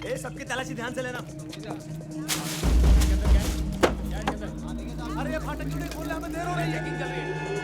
ए सबकी तलाशी ध्यान से लेना। अरे ये फाटक क्यों नहीं खोल रहे, हमें देर हो रही है। चेकिंग चल रही है।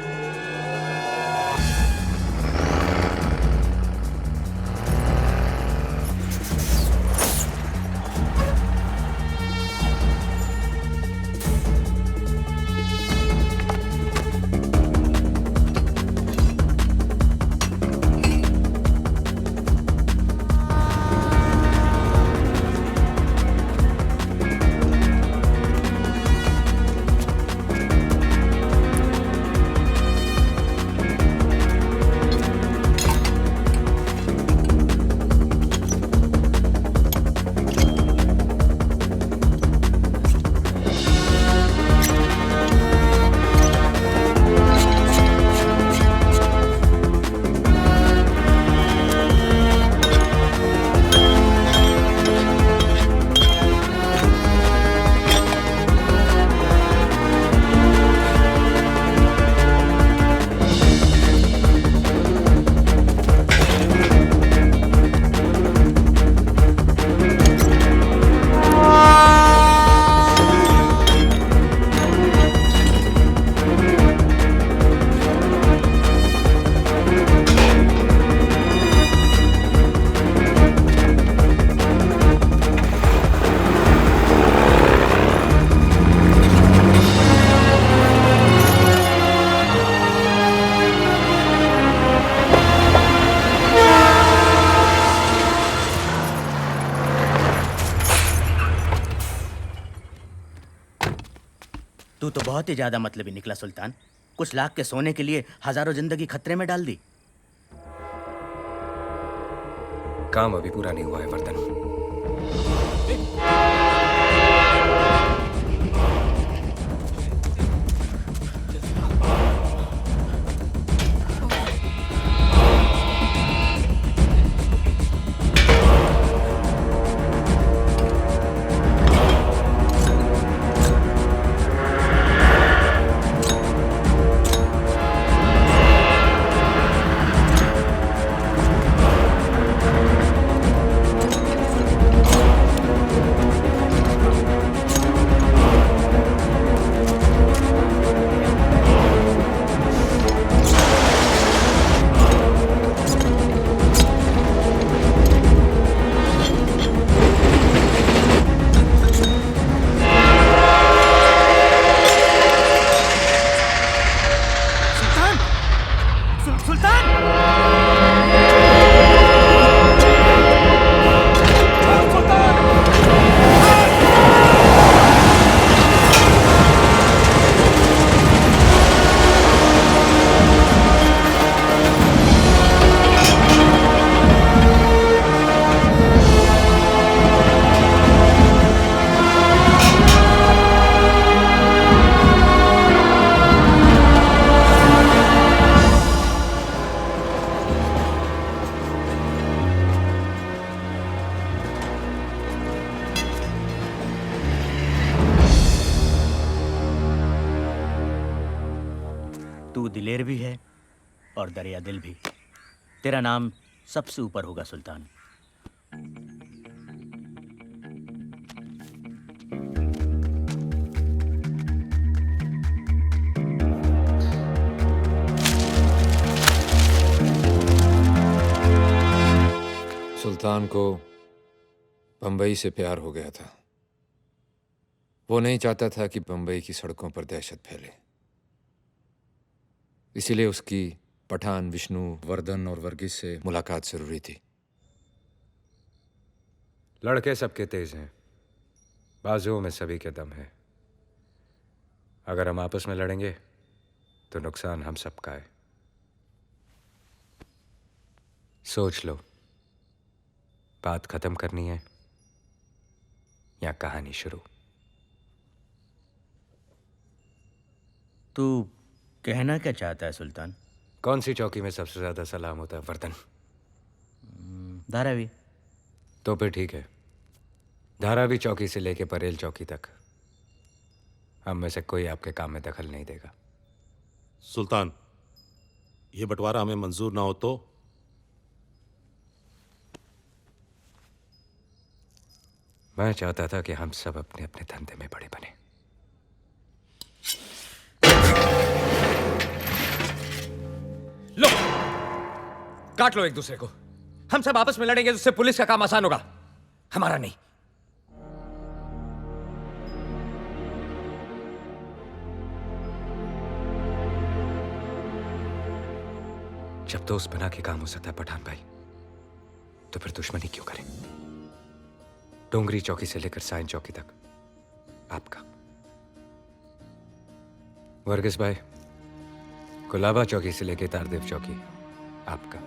तू तो बहुत ही ज्यादा मतलबी निकला सुल्तान। कुछ लाख के सोने के लिए हजारों जिंदगी खतरे में डाल दी। काम अभी पूरा नहीं हुआ है वर्धन। तू दिलेर भी है और दरिया दिल भी। तेरा नाम सबसे ऊपर होगा सुल्तान। सुल्तान को बंबई से प्यार हो गया था। वो नहीं चाहता था कि बंबई की सड़कों पर दहशत फैले। इसीलिए उसकी पठान, विष्णु, वर्धन और वर्गीस से मुलाकात जरूरी थी। लड़के सबके तेज हैं, बाजुओं में सभी के दम है। अगर हम आपस में लड़ेंगे तो नुकसान हम सबका है। सोच लो, बात खत्म करनी है या कहानी शुरू। तू कहना क्या चाहता है सुल्तान? कौन सी चौकी में सबसे ज्यादा सलाम होता है वर्धन? धारावी। तो फिर ठीक है, धारावी चौकी से लेके परेल चौकी तक हम में से कोई आपके काम में दखल नहीं देगा। सुल्तान, ये बंटवारा हमें मंजूर ना हो तो? मैं चाहता था कि हम सब अपने अपने धंधे में बड़े बने। लो, काट लो एक दूसरे को। हम सब आपस में लड़ेंगे तो उससे पुलिस का काम आसान होगा, हमारा नहीं। जब दोस्त बना के काम हो सकता है पठान भाई, तो फिर दुश्मनी क्यों करें? डोंगरी चौकी से लेकर साइन चौकी तक आपका, वर्गीस भाई कुलाबा चौकी से लेकर तारदेव चौकी आपका।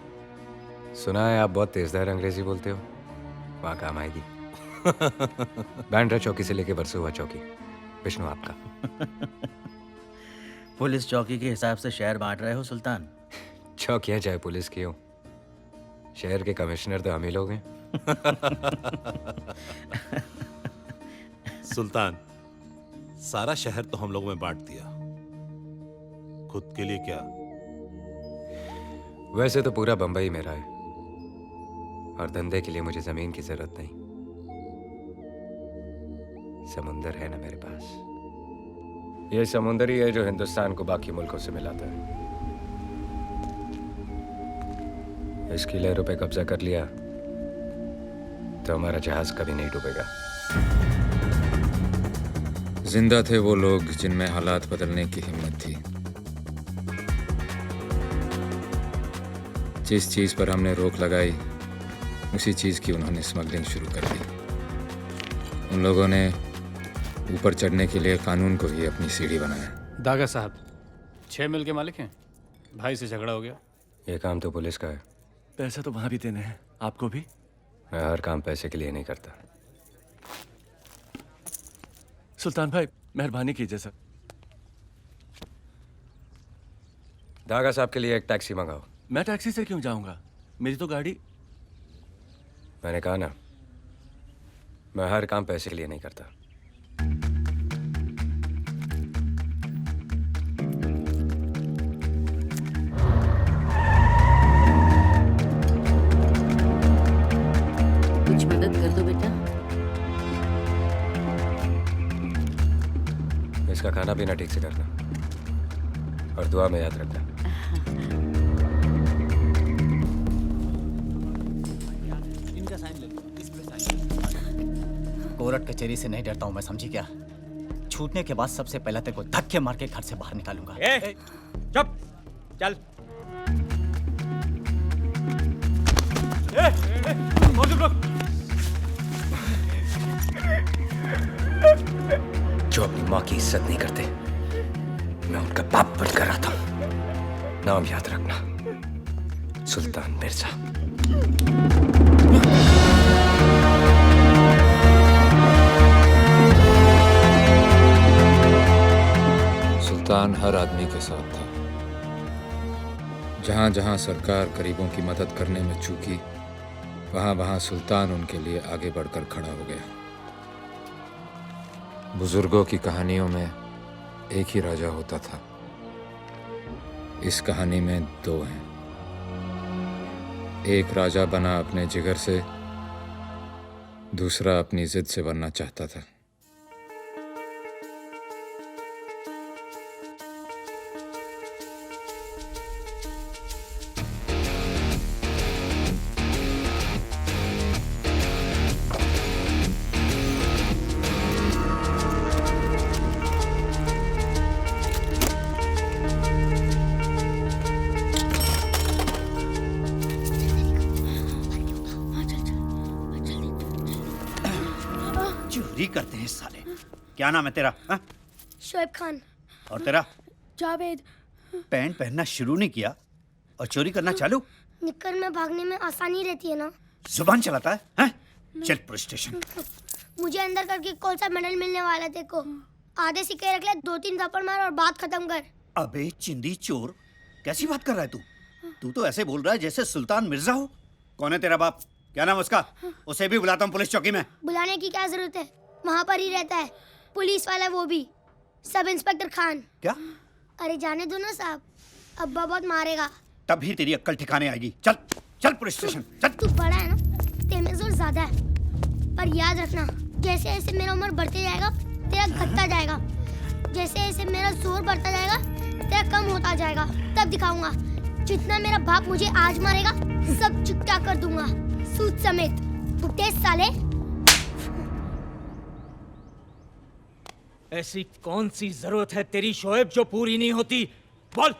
सुना है आप बहुत तेजदार अंग्रेजी बोलते हो, वहां काम आएगी। बैंड्रा चौकी से लेकर बरसुआ चौकी विष्णु आपका। पुलिस चौकी के हिसाब से शहर बांट रहे हो सुल्तान? चौकियां चाहे पुलिस की हो, शहर के कमिश्नर तो हम ही लोग हैं। सुल्तान, सारा शहर तो हम लोगों में बांट दिया, खुद के लिए क्या? वैसे तो पूरा बंबई मेरा है, और धंधे के लिए मुझे जमीन की जरूरत नहीं। समुंदर है ना मेरे पास। ये समुंदर ही है जो हिंदुस्तान को बाकी मुल्कों से मिलाता है। इसकी लहरों पे कब्जा कर लिया तो हमारा जहाज कभी नहीं डूबेगा। जिंदा थे वो लोग जिनमें हालात बदलने की हिम्मत थी। जिस चीज पर हमने रोक लगाई, उसी चीज की उन्होंने स्मगलिंग शुरू कर दी। उन लोगों ने ऊपर चढ़ने के लिए कानून को ही अपनी सीढ़ी बनाया। दागा साहब 6 मिल के मालिक हैं, भाई से झगड़ा हो गया। ये काम तो पुलिस का है। पैसे तो वहां भी देने हैं, आपको भी। मैं हर काम पैसे के लिए नहीं करता। सुल्तान भाई मेहरबानी कीजिए सर। दागा साहब के लिए एक टैक्सी मंगाओ। मैं टैक्सी से क्यों जाऊंगा, मेरी तो गाड़ी। मैंने कहा ना, मैं हर काम पैसे के लिए नहीं करता। कुछ मदद कर दो बेटा। इसका खाना पीना ठीक से करना, और दुआ में याद रखना। कोर्ट कचहरी से नहीं डरता हूं मैं, समझी क्या? छूटने के बाद सबसे पहले तेरे को धक्के मार के घर से बाहर निकालूंगा। चुप, चल। जो अपनी माँ की इज्जत नहीं करते, मैं उनका बाप बनकर आता हूं। नाम याद रखना, सुल्तान मिर्जा। सुल्तान हर आदमी के साथ था। जहां जहां सरकार गरीबों की मदद करने में चूकी, वहां वहां सुल्तान उनके लिए आगे बढ़कर खड़ा हो गया। बुजुर्गों की कहानियों में एक ही राजा होता था, इस कहानी में 2 हैं। एक राजा बना अपने जिगर से, दूसरा अपनी जिद से बनना चाहता था। चोरी करते हैं साले। क्या नाम है तेरा? शोएब खान। और तेरा? जावेद। पैंट पहनना शुरू नहीं किया और चोरी करना चालू? निक्कर में भागने में आसानी रहती है ना। जुबान चलाता है, हैं? चल पुलिस स्टेशन। मुझे अंदर करके कौन सा मेडल मिलने वाला है तेको? आधे सिक्के रख ले, 2-3 थप्पड़ मार और बात खत्म कर। अबे चिंदी चोर, कैसी बात कर रहा है तू? तू तो ऐसे बोल रहा है जैसे सुल्तान मिर्जा हो। कौन है तेरा बाप? क्या नाम उसका? उसे भी बुलाता हूँ पुलिस चौकी में। बुलाने की क्या जरूरत है, वहाँ पर ही रहता है। पुलिस वाला वो भी, सब इंस्पेक्टर खान। क्या? अरे जाने दो ना साहब, अब्बा बहुत मारेगा। तभी तेरी अक्ल ठिकाने आएगी। चल चल पुलिस स्टेशन चल। तू बड़ा है ना, तेरे में जोर ज्यादा है, पर याद रखना जैसे जैसे मेरा उम्र बढ़ते जाएगा तेरा घटता जाएगा, जैसे जैसे मेरा जोर बढ़ता जाएगा तेरा कम होता जाएगा। तब दिखाऊंगा जितना मेरा बाप मुझे आज मारेगा सब चुकता कर दूंगा, सूद समेत। बुड्ढे साले। ऐसी कौन सी जरूरत है तेरी शोएब जो पूरी नहीं होती? बोल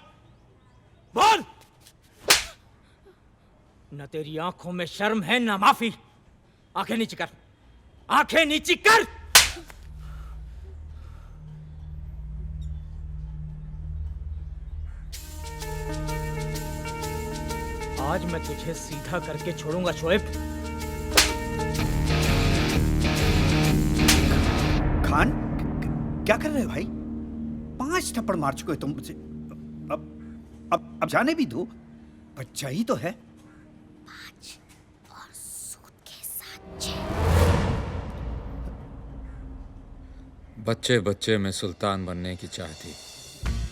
बोल। न तेरी आंखों में शर्म है न माफी। आंखें नीची कर, आंखें नीची कर। आज मैं तुझे सीधा करके छोड़ूंगा शोएब। खान, क्या कर रहे हो भाई? 5 थप्पड़ मार चुके हो तुम मुझे। अब जाने भी दो, बच्चा ही तो है। 5 और सूद के साथ 6। बच्चे बच्चे में सुल्तान बनने की चाह थी,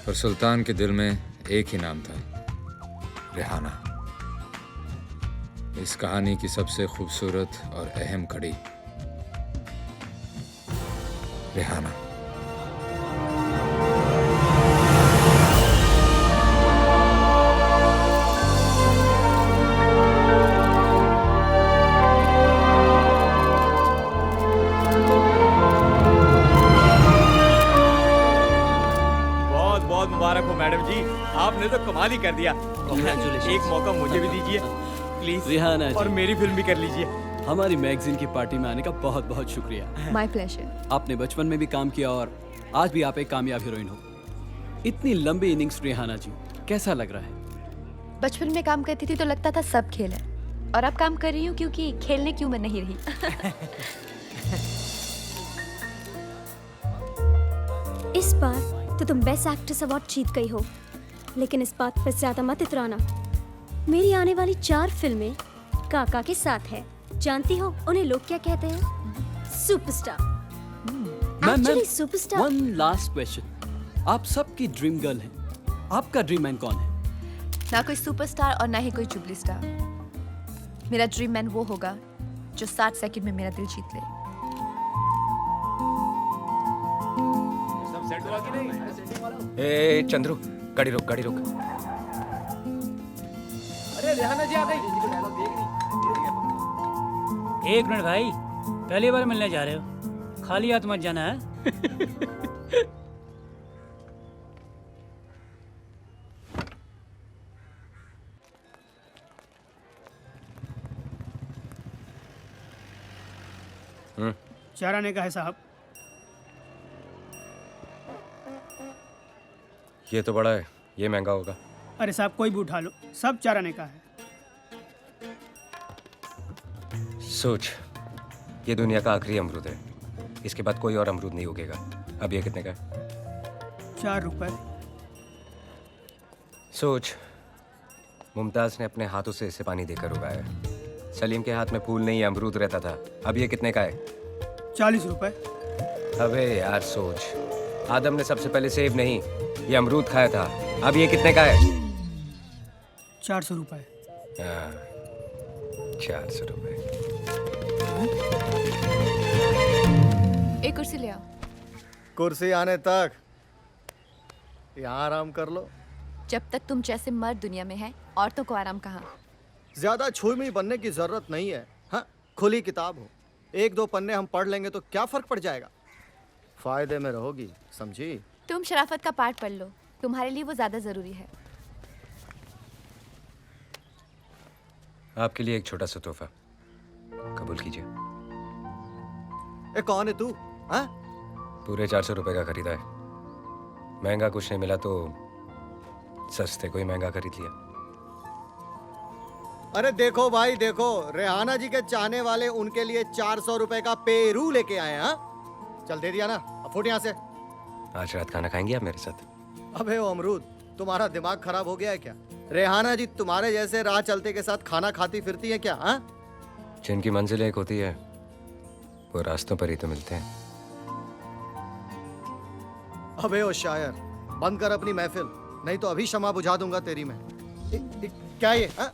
पर सुल्तान के दिल में एक ही नाम था, रेहाना। इस कहानी की सबसे खूबसूरत और अहम कड़ी, रेहाना। बहुत बहुत मुबारक हो मैडम जी, आपने तो कमाल ही कर दिया। एक मौका मुझे भी दीजिए प्लीज, रेहाना जी, और मेरी फिल्म भी कर लीजिए। हमारी मैगजीन की पार्टी में आने का बहुत बहुत शुक्रिया। My pleasure. आपने बचपन में भी काम किया और आज भी आप एक कामयाब हीरोइन हो। इतनी लंबी इनिंग्स रेहाना जी, कैसा लग रहा है? बचपन में काम करती थी तो लगता था सब खेल है, और अब काम कर रही हूँ क्योंकि खेलने की उम्र नहीं रही। इस बार तो तुम बेस्ट एक्ट्रेस अवार्ड जीत गई हो, लेकिन इस बात पर ज्यादा मत इतराना। मेरी आने वाली 4 फिल्में काका के साथ है। जानती हो उन्हें लोग क्या कहते हैं? Superstar. Actually superstar. One last question, आप सबकी ड्रीम गर्ल हैं, आपका ड्रीम मैन कौन है? ना कोई सुपरस्टार और ना ही कोई जुबली स्टार। मेरा ड्रीम मैन वो होगा जो 60 सेकंड में मेरा दिल जीत ले। ए चंद्रू, गाड़ी रोक, गाड़ी रोक। अरे रेहाना जी आ गई। एक मिनट भाई, पहली बार मिलने जा रहे हो, खाली हाथ मत जाना है। चार आने का है साहब। ये तो बड़ा है, ये महंगा होगा। अरे साहब कोई भी उठा लो, सब 4 आने का है। सोच, ये दुनिया का आखिरी अमरूद है, इसके बाद कोई और अमरूद नहीं उगेगा। अब ये कितने का है? 4 रुपए। सोच, मुमताज ने अपने हाथों से इसे पानी देकर उगाया। सलीम के हाथ में फूल नहीं अमरूद रहता था। अब ये कितने का है? 40 रुपए। अबे यार सोच, आदम ने सबसे पहले सेब नहीं, ये अमरूद खाया था। अब ये कितने का है? 400 रुपए। 400 रुपए। एक कुर्सी ले आओ। कुर्सी आने तक यहाँ आराम कर लो। जब तक तुम जैसे मर्द दुनिया में है, औरतों को आराम कहाँ? ज्यादा छुई बनने की जरूरत नहीं है। हाँ, खुली किताब हो, 1-2 पन्ने हम पढ़ लेंगे तो क्या फर्क पड़ जाएगा। फायदे में रहोगी, समझी? तुम शराफत का पाठ पढ़ लो, तुम्हारे लिए वो ज्यादा जरूरी है। आपके लिए एक छोटा सा तोहफा, कबूल कीजिए। कौन है तू? हाँ? पूरे 400 रुपए का खरीदा है। महंगा कुछ नहीं मिला तो सस्ते को ही महंगा खरीद लिया। अरे देखो भाई देखो, रेहाना जी के चाहने वाले उनके लिए 400 रुपए का पेरू लेके आए। हाँ, चल दे दिया ना, अब फुट यहाँ से। आज रात खाना खाएंगे आप मेरे साथ? अबे ओ अमरूद, तुम्हारा दिमाग खराब हो गया है क्या? रेहाना जी तुम्हारे जैसे राह चलते के साथ खाना खाती फिरती है क्या? हाँ? जिनकी मंजिल एक होती है वो रास्तों पर ही तो मिलते हैं। अबे ओ शायर, बंद कर अपनी महफिल, नहीं तो अभी शमा बुझा दूंगा तेरी मैं। क्या ये? हाँ?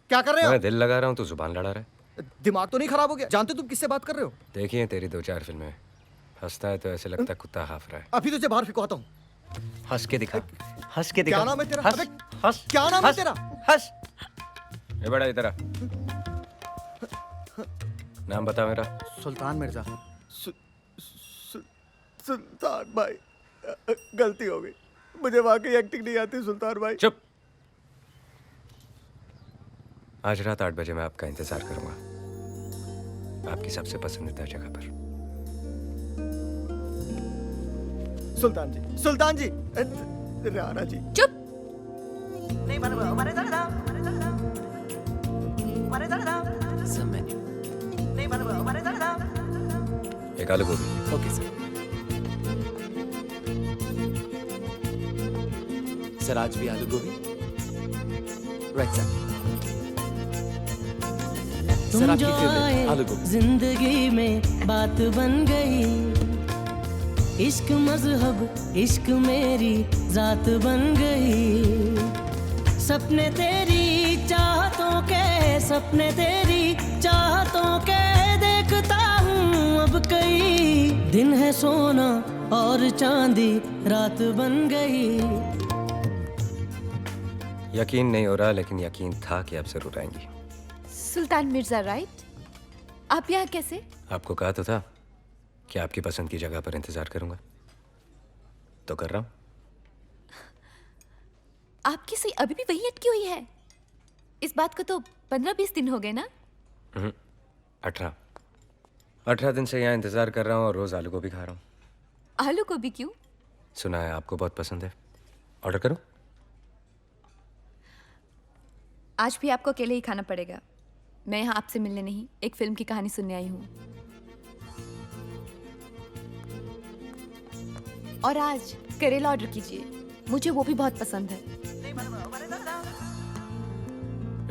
क्या कर रहे हो? मैं दिल लगा रहा हूँ तो जुबान लड़ा रहा है। दिमाग तो नहीं खराब हो गया? जानते तुम किससे बात कर रहे हो? देखिए तेरी 2-4 फिल्में, हंसता है तो ऐसे लगता है कुत्ता हाफ रहा है। अभी तुझे बाहर फिकवाता हूँ। हंस के दिखा, हंस के दिखा। क्या नाम है तेरा? हंस, अबे, हंस, क्या नाम है हंस, तेरा? हंस। ये बड़ा इधर आ। नाम बता मेरा। सुल्तान मिर्जा। सुल्तान भाई, गलती हो गई। मुझे वाकई एक्टिंग नहीं आती सुल्तान भाई। चुप। आज रात 8 बजे मैं आपका इंतजार करूंगा, आपकी सबसे पसंदीदा जगह पर। सुल्तान जी, सुल्तान जी, राणा जी। चुप। एक आलू गोभी। Okay sir. सर आज भी आलू गोभी। Right sir. सर आपकी फेवरेट आलू गोभी। जिंदगी में बात बन गई, इश्क मजहब इश्क मेरी जात बन गई। सपने तेरी चाहतों के, सपने तेरी चाहतों के देखता हूँ अब कई। दिन है सोना और चांदी रात बन गई। यकीन नहीं हो रहा, लेकिन यकीन था कि आप जरूर आएंगी। सुल्तान मिर्जा राइट? आप यहाँ कैसे? आपको कहा तो था कि आपकी पसंद की जगह पर इंतजार करूंगा, तो कर रहा हूं। आपकी सुई अभी भी वही अटकी हुई है? इस बात को तो 15-20 दिन हो गए ना? 18 दिन से यहाँ इंतजार कर रहा हूँ और रोज आलू गोभी खा रहा हूँ। आलू गोभी क्यों? सुना है आपको बहुत पसंद है। ऑर्डर करूँ? आज भी आपको अकेले ही खाना पड़ेगा। मैं यहाँ आपसे मिलने नहीं, एक फिल्म की कहानी सुनने आई हूँ। और आज करेला ऑर्डर कीजिए, मुझे वो भी बहुत पसंद है।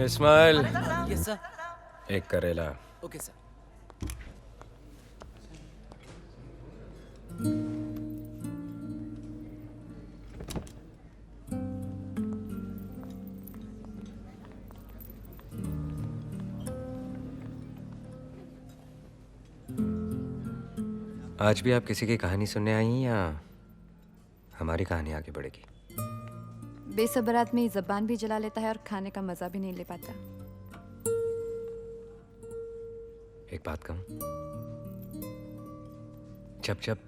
इस्माइल। Yes sir. एक करेला। Okay sir. आज भी आप किसी की कहानी सुनने आई हैं या हमारी कहानी आगे बढ़ेगी? बेसब्र आदमी जबान भी जला लेता है और खाने का मजा भी नहीं ले पाता। एक बात कहूं, जब जब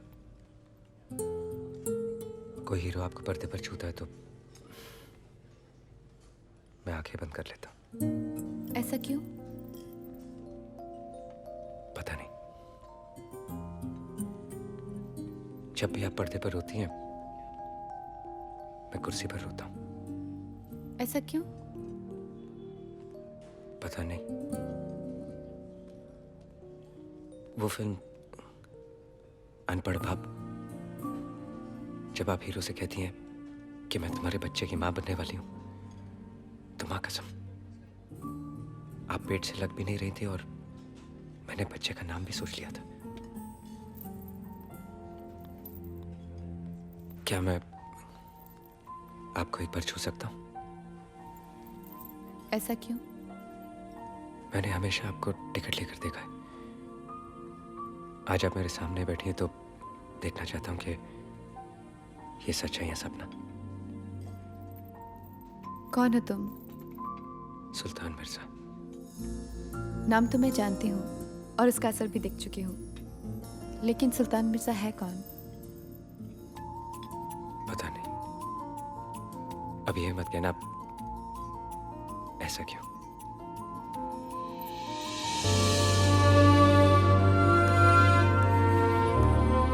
कोई हीरो आपको पर्दे पर छूता है तो मैं आंखें बंद कर लेता हूं। ऐसा क्यों? पता नहीं, जब भी आप पर्दे पर होती हैं मैं कुर्सी पर रोता हूं। ऐसा क्यों? पता नहीं। वो फिल्म अनपढ़ बाप, जब आप हीरो से कहती हैं कि मैं तुम्हारे बच्चे की मां बनने वाली हूं, तो मां कसम आप पेट से लग भी नहीं रही थी और मैंने बच्चे का नाम भी सोच लिया था। क्या मैं आपको एक बार छू सकता हूं? ऐसा क्यों? मैंने हमेशा आपको टिकट लेकर देखा है। आज आप मेरे सामने बैठी हैं तो देखना चाहता हूं कि ये सच है या सपना। कौन हो तुम? सुल्तान मिर्जा। नाम तो मैं जानती हूँ और उसका असर भी देख चुकी हूँ, लेकिन सुल्तान मिर्जा है कौन? पता नहीं। अब ये मत कहना ऐसा क्यों।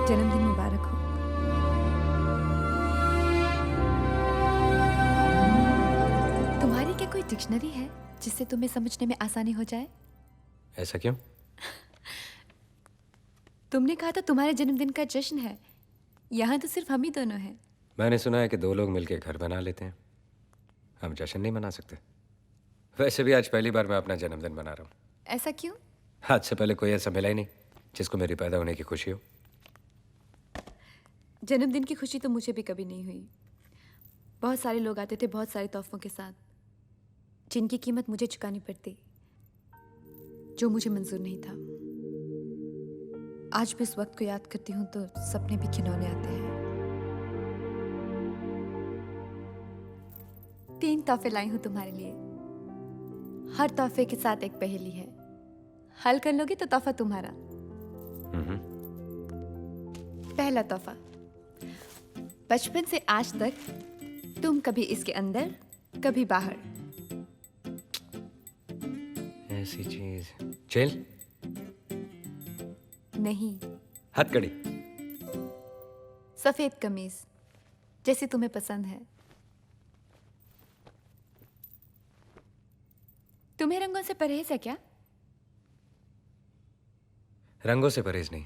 जन्मदिन मुबारक हो। तुम्हारी क्या कोई डिक्शनरी है जिससे तुम्हें समझने में आसानी हो जाए? ऐसा क्यों? तुमने कहा था तुम्हारे जन्मदिन का जश्न है, यहाँ तो सिर्फ हम ही दोनों हैं। मैंने सुना है कि 2 लोग मिलकर घर बना लेते हैं, हम जश्न नहीं मना सकते। वैसे भी आज पहली बार मैं अपना जन्मदिन मना रहा हूँ। ऐसा क्यों? आज से पहले कोई ऐसा मिला ही नहीं जिसको मेरी पैदा होने की खुशी हो। जन्मदिन की खुशी तो मुझे भी कभी नहीं हुई। बहुत सारे लोग आते थे बहुत सारे तोहफों के साथ, जिनकी कीमत मुझे चुकानी पड़ती। जो मुझे मंजूर नहीं था। आज भी इस वक्त को याद करती हूँ तो सपने भी घिनौने आते हैं। 3 तोहफे लाई हूँ तुम्हारे लिए। हर तोहफे के साथ एक पहेली है। हल कर लोगे तो तोहफा तुम्हारा। पहला तोहफा, बचपन से आज तक तुम कभी इसके अंदर कभी बाहर। ऐसी चीज जेल नहीं, हथकड़ी। सफेद कमीज जैसी तुम्हें पसंद है। तुम्हें रंगों से परहेज है क्या? रंगों से परहेज नहीं,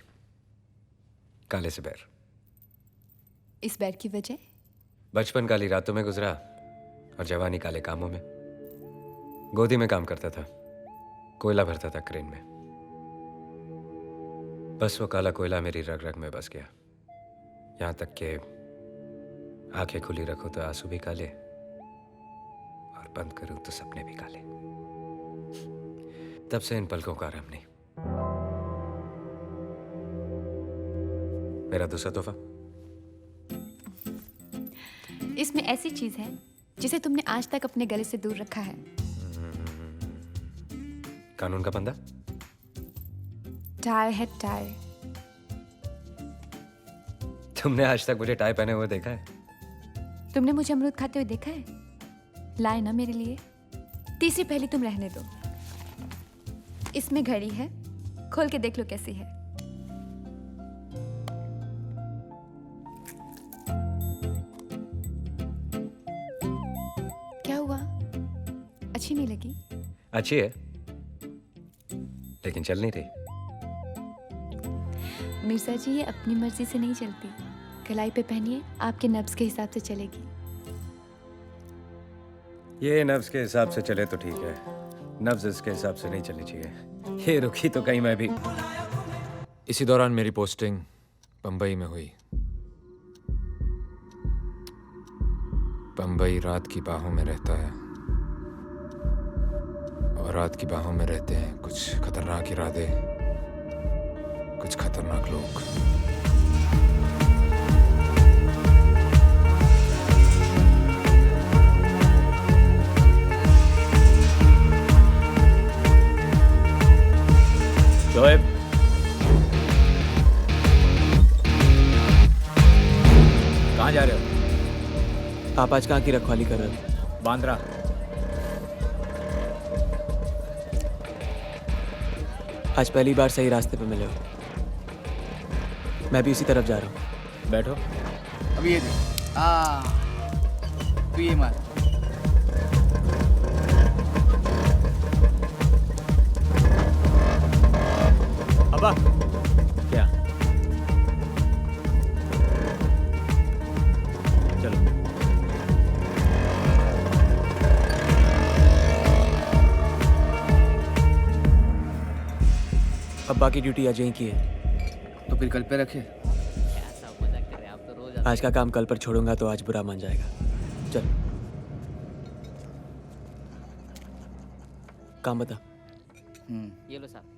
काले से बैर। इस बैर की वजह? बचपन काली रातों में गुजरा और जवानी काले कामों में। गोदी में काम करता था, कोयला भरता था क्रेन में। बस वो काला कोयला मेरी रग रग में बस गया। यहां तक कि आंखें खुली रखो तो आंसू भी काले और बंद करूं तो सपने भी काले। तब से इन पलकों का आराम नहीं। मेरा दूसरा तोहफा, इसमें ऐसी चीज है जिसे तुमने आज तक अपने गले से दूर रखा है। कानून का बंदा। टाई है टाई। तुमने आज तक मुझे टाई पहने हुए देखा है? तुमने मुझे अमरूद खाते हुए देखा है? लाए ना मेरे लिए। तीसरी पहेली तुम रहने दो। इसमें घड़ी है, खोल के देख लो कैसी है। क्या हुआ? अच्छी नहीं लगी? अच्छी है लेकिन चल नहीं रही। मिर्जा जी, ये अपनी मर्जी से नहीं चलती। कलाई पे पहनिए, आपके नब्ज के हिसाब से चलेगी। ये नब्ज के हिसाब से चले तो ठीक है, नब्ज इसके हिसाब से नहीं चलनी चाहिए। ये रुकी तो कहीं मैं भी। इसी दौरान मेरी पोस्टिंग बंबई में हुई। बंबई रात की बाहों में रहता है और रात की बाहों में रहते हैं कुछ खतरनाक इरादे, कुछ खतरनाक लोग। शोएब, कहाँ जा रहे हो? आप आज कहाँ की रखवाली कर रहे हो? बांद्रा। आज पहली बार सही रास्ते पे मिले हो। मैं भी उसी तरफ जा रहा हूँ। बैठो। अभी ये देख। तू ये मार। अब्बा, क्या? चलो। अब्बा की ड्यूटी आज यहीं की है। तो फिर कल पे रखे। आज का काम कल पर छोड़ूंगा तो आज बुरा मान जाएगा। चल, काम बता। ये लो साहब।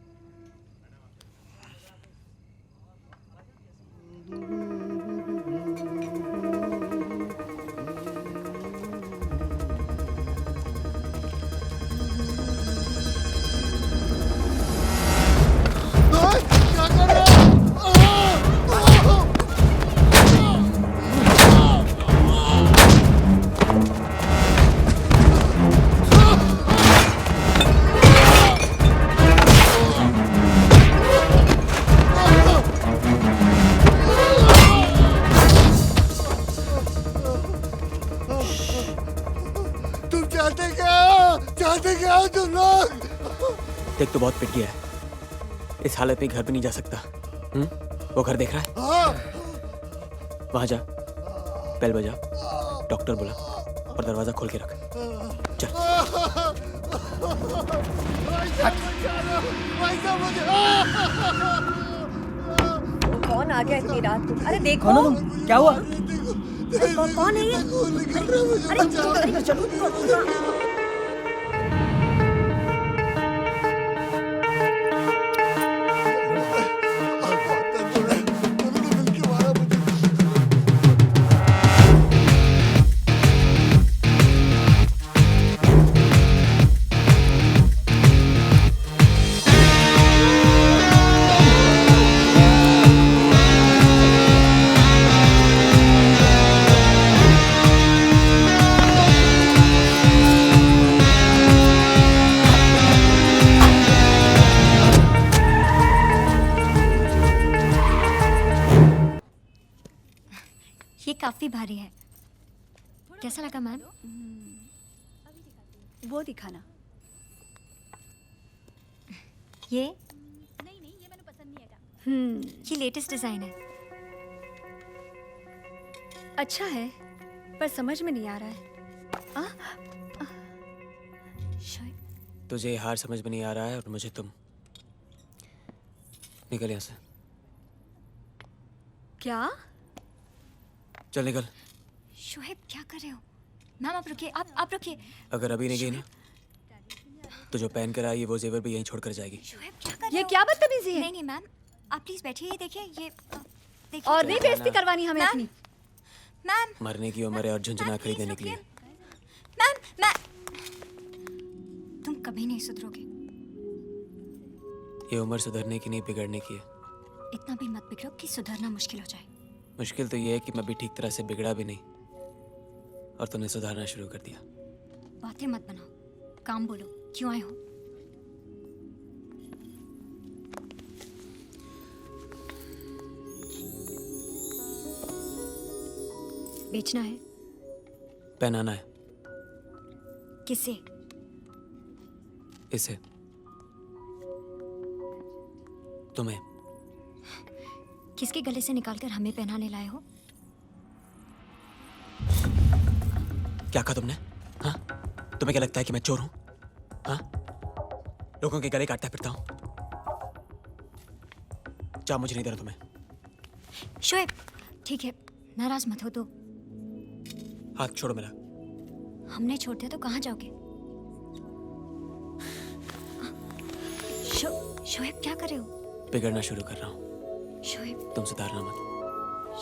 देख तो बहुत पिट गया है। इस हालत में घर पे नहीं जा सकता। वो घर देख रहा है? वहां जा, बेल बजा, डॉक्टर बुला और दरवाजा खोल के रख। चल। कौन आ गया इतनी रात को? अरे देखो। कौन हो तुम? क्या हुआ? कौन है ये? अरे चलो। भारी है। कैसा लगा मैम? वो दिखाना। ये ये लेटेस्ट डिजाइन है। अच्छा है पर समझ में नहीं आ रहा है। तुझे हार समझ में नहीं आ रहा है और मुझे तुम। निकल यहाँ से। क्या? चल निकल। शोएब क्या कर रहे हो? मैम आप रुकिए, आप रुकिए। अगर अभी नहीं गई ना तो जो पहन कर आई है वो जेवर भी यहीं छोड़ कर जाएगी। शोएब क्या कर रहे ये हो? क्या बदतमीजी है? नहीं नहीं मैम, आप प्लीज बैठिए। ये देखिए, ये देखिए। और नहीं बेइज्जती करवानी हमें अपनी। मैम मरने की उम्र है और झुंझुना खरीदने निकली है। मैम तुम कभी नहीं सुधरोगे। ये उम्र सुधरने की नहीं बिगड़ने की है। इतना भी मत बिगड़ो कि सुधरना मुश्किल हो जाए। मुश्किल तो ये है कि मैं भी ठीक तरह से बिगड़ा भी नहीं और तुमने सुधारना शुरू कर दिया। बातें मत बनाओ, काम बोलो। क्यों आए हो? बेचना है? पहनाना है। किसे? इसे तुम्हें। किसके गले से निकालकर हमें पहनाने लाए हो? क्या कहा तुमने? हाँ? तुम्हें क्या लगता है कि मैं चोर हूं? हाँ? लोगों के गले काटता फिरता हूं? जा, मुझे नहीं देना तुम्हें। शोएब ठीक है, नाराज मत हो तो। हाथ छोड़ो मेरा। हमने छोड़ दिया तो कहाँ जाओगे? शोएब क्या कर रहे हो? बिगड़ना शुरू कर रहा हूं। शोएब तुम सुधारना मत।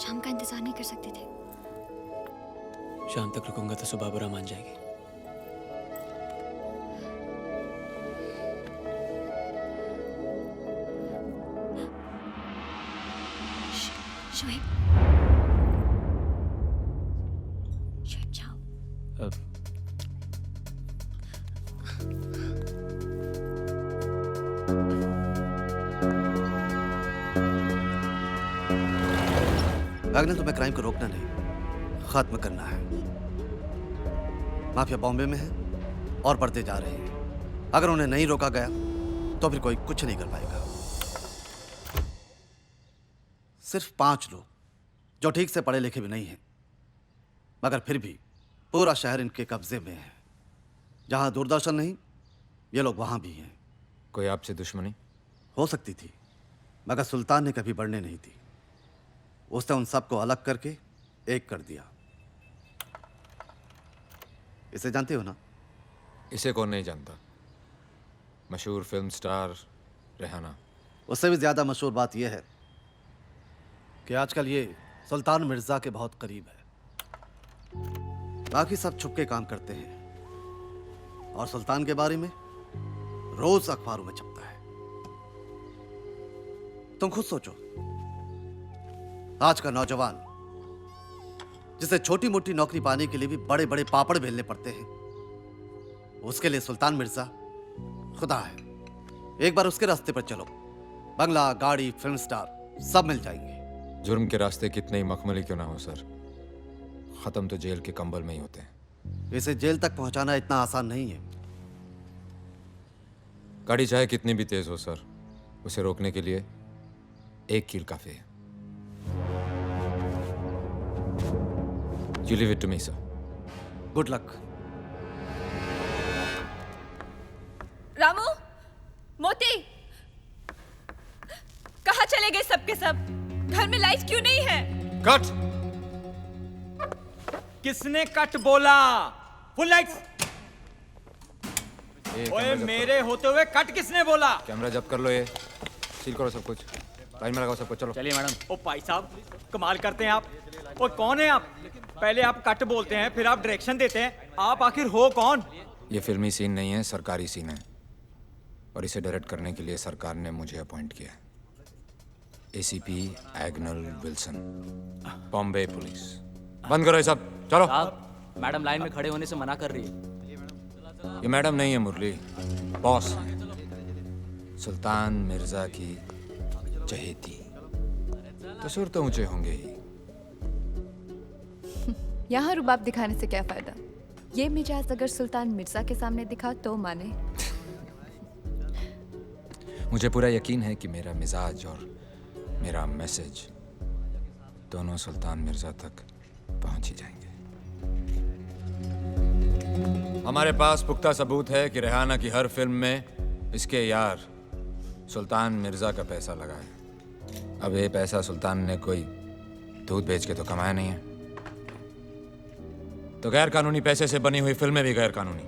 शाम का इंतजार नहीं कर सकते थे? शाम तक रुकूंगा तो सुबह बुरा मान जाएगी। शोएब जाओ। वैगनर, तुम्हें क्राइम को रोकना नहीं, खत्म करना है। माफिया बॉम्बे में है और बढ़ते जा रहे हैं। अगर उन्हें नहीं रोका गया तो फिर कोई कुछ नहीं कर पाएगा। सिर्फ 5 लोग जो ठीक से पढ़े लिखे भी नहीं हैं, मगर फिर भी पूरा शहर इनके कब्जे में है। जहां दूरदर्शन नहीं, ये लोग वहां भी हैं। कोई आपसे दुश्मनी? हो सकती थी, मगर सुल्तान ने कभी बढ़ने नहीं दी। उसने उन सबको अलग करके एक कर दिया। इसे जानते हो ना? इसे कौन नहीं जानता? मशहूर फिल्म स्टार रेहाना। उससे भी ज्यादा मशहूर बात यह है कि आजकल ये सुल्तान मिर्जा के बहुत करीब है। बाकी सब छुप के काम करते हैं और सुल्तान के बारे में रोज अखबारों में छपता है। तुम खुद सोचो, आज का नौजवान जिसे छोटी मोटी नौकरी पाने के लिए भी बड़े बड़े पापड़ बेलने पड़ते हैं, उसके लिए सुल्तान मिर्जा खुदा है। एक बार उसके रास्ते पर चलो, बंगला, गाड़ी, फिल्म स्टार सब मिल जाएंगे। जुर्म के रास्ते कितने ही मखमली क्यों ना हो सर, खत्म तो जेल के कंबल में ही होते हैं। इसे जेल तक पहुंचाना इतना आसान नहीं है। गाड़ी चाहे कितनी भी तेज हो सर, उसे रोकने के लिए एक कील काफी है। You leave it to me, sir. Good luck. Ramu, मोती, कहाँ चले गए सबके सब? घर में लाइट क्यों नहीं है? कट! किसने कट बोला? Full lights. ओए मेरे होते हुए कट किसने बोला? कैमरा जब्त कर लो, ये सील करो सब कुछ, लाइन में लगाओ सबको। चलो चलिए मैडम। ओ भाई साहब, कमाल करते हैं आप। और कौन है आप? पहले आप कट बोलते हैं, फिर आप डायरेक्शन देते हैं। आप आखिर हो कौन? ये फिल्मी सीन नहीं है, सरकारी सीन है, और इसे डायरेक्ट करने के लिए सरकार ने मुझे अपॉइंट किया है। ACP Agnel Wilson, Bombay police. बंद करो ये सब, चलो। मैडम लाइन में खड़े होने से मना कर रही है। ये मैडम नहीं है मुरली, बॉस है। सुल्तान मिर्जा की चहेती तो सुर तो ऊंचे होंगे ही। यहाँ रुबाब दिखाने से क्या फायदा? ये मिजाज अगर सुल्तान मिर्जा के सामने दिखा तो माने। मुझे पूरा यकीन है कि मेरा मिजाज और मेरा मैसेज दोनों सुल्तान मिर्जा तक पहुंच ही जाएंगे। हमारे पास पुख्ता सबूत है कि रेहाना की हर फिल्म में इसके यार सुल्तान मिर्जा का पैसा लगा है। अब ये पैसा सुल्तान ने कोई दूध बेच के तो कमाया नहीं है, तो गैर कानूनी पैसे से बनी हुई फिल्में भी गैर कानूनी।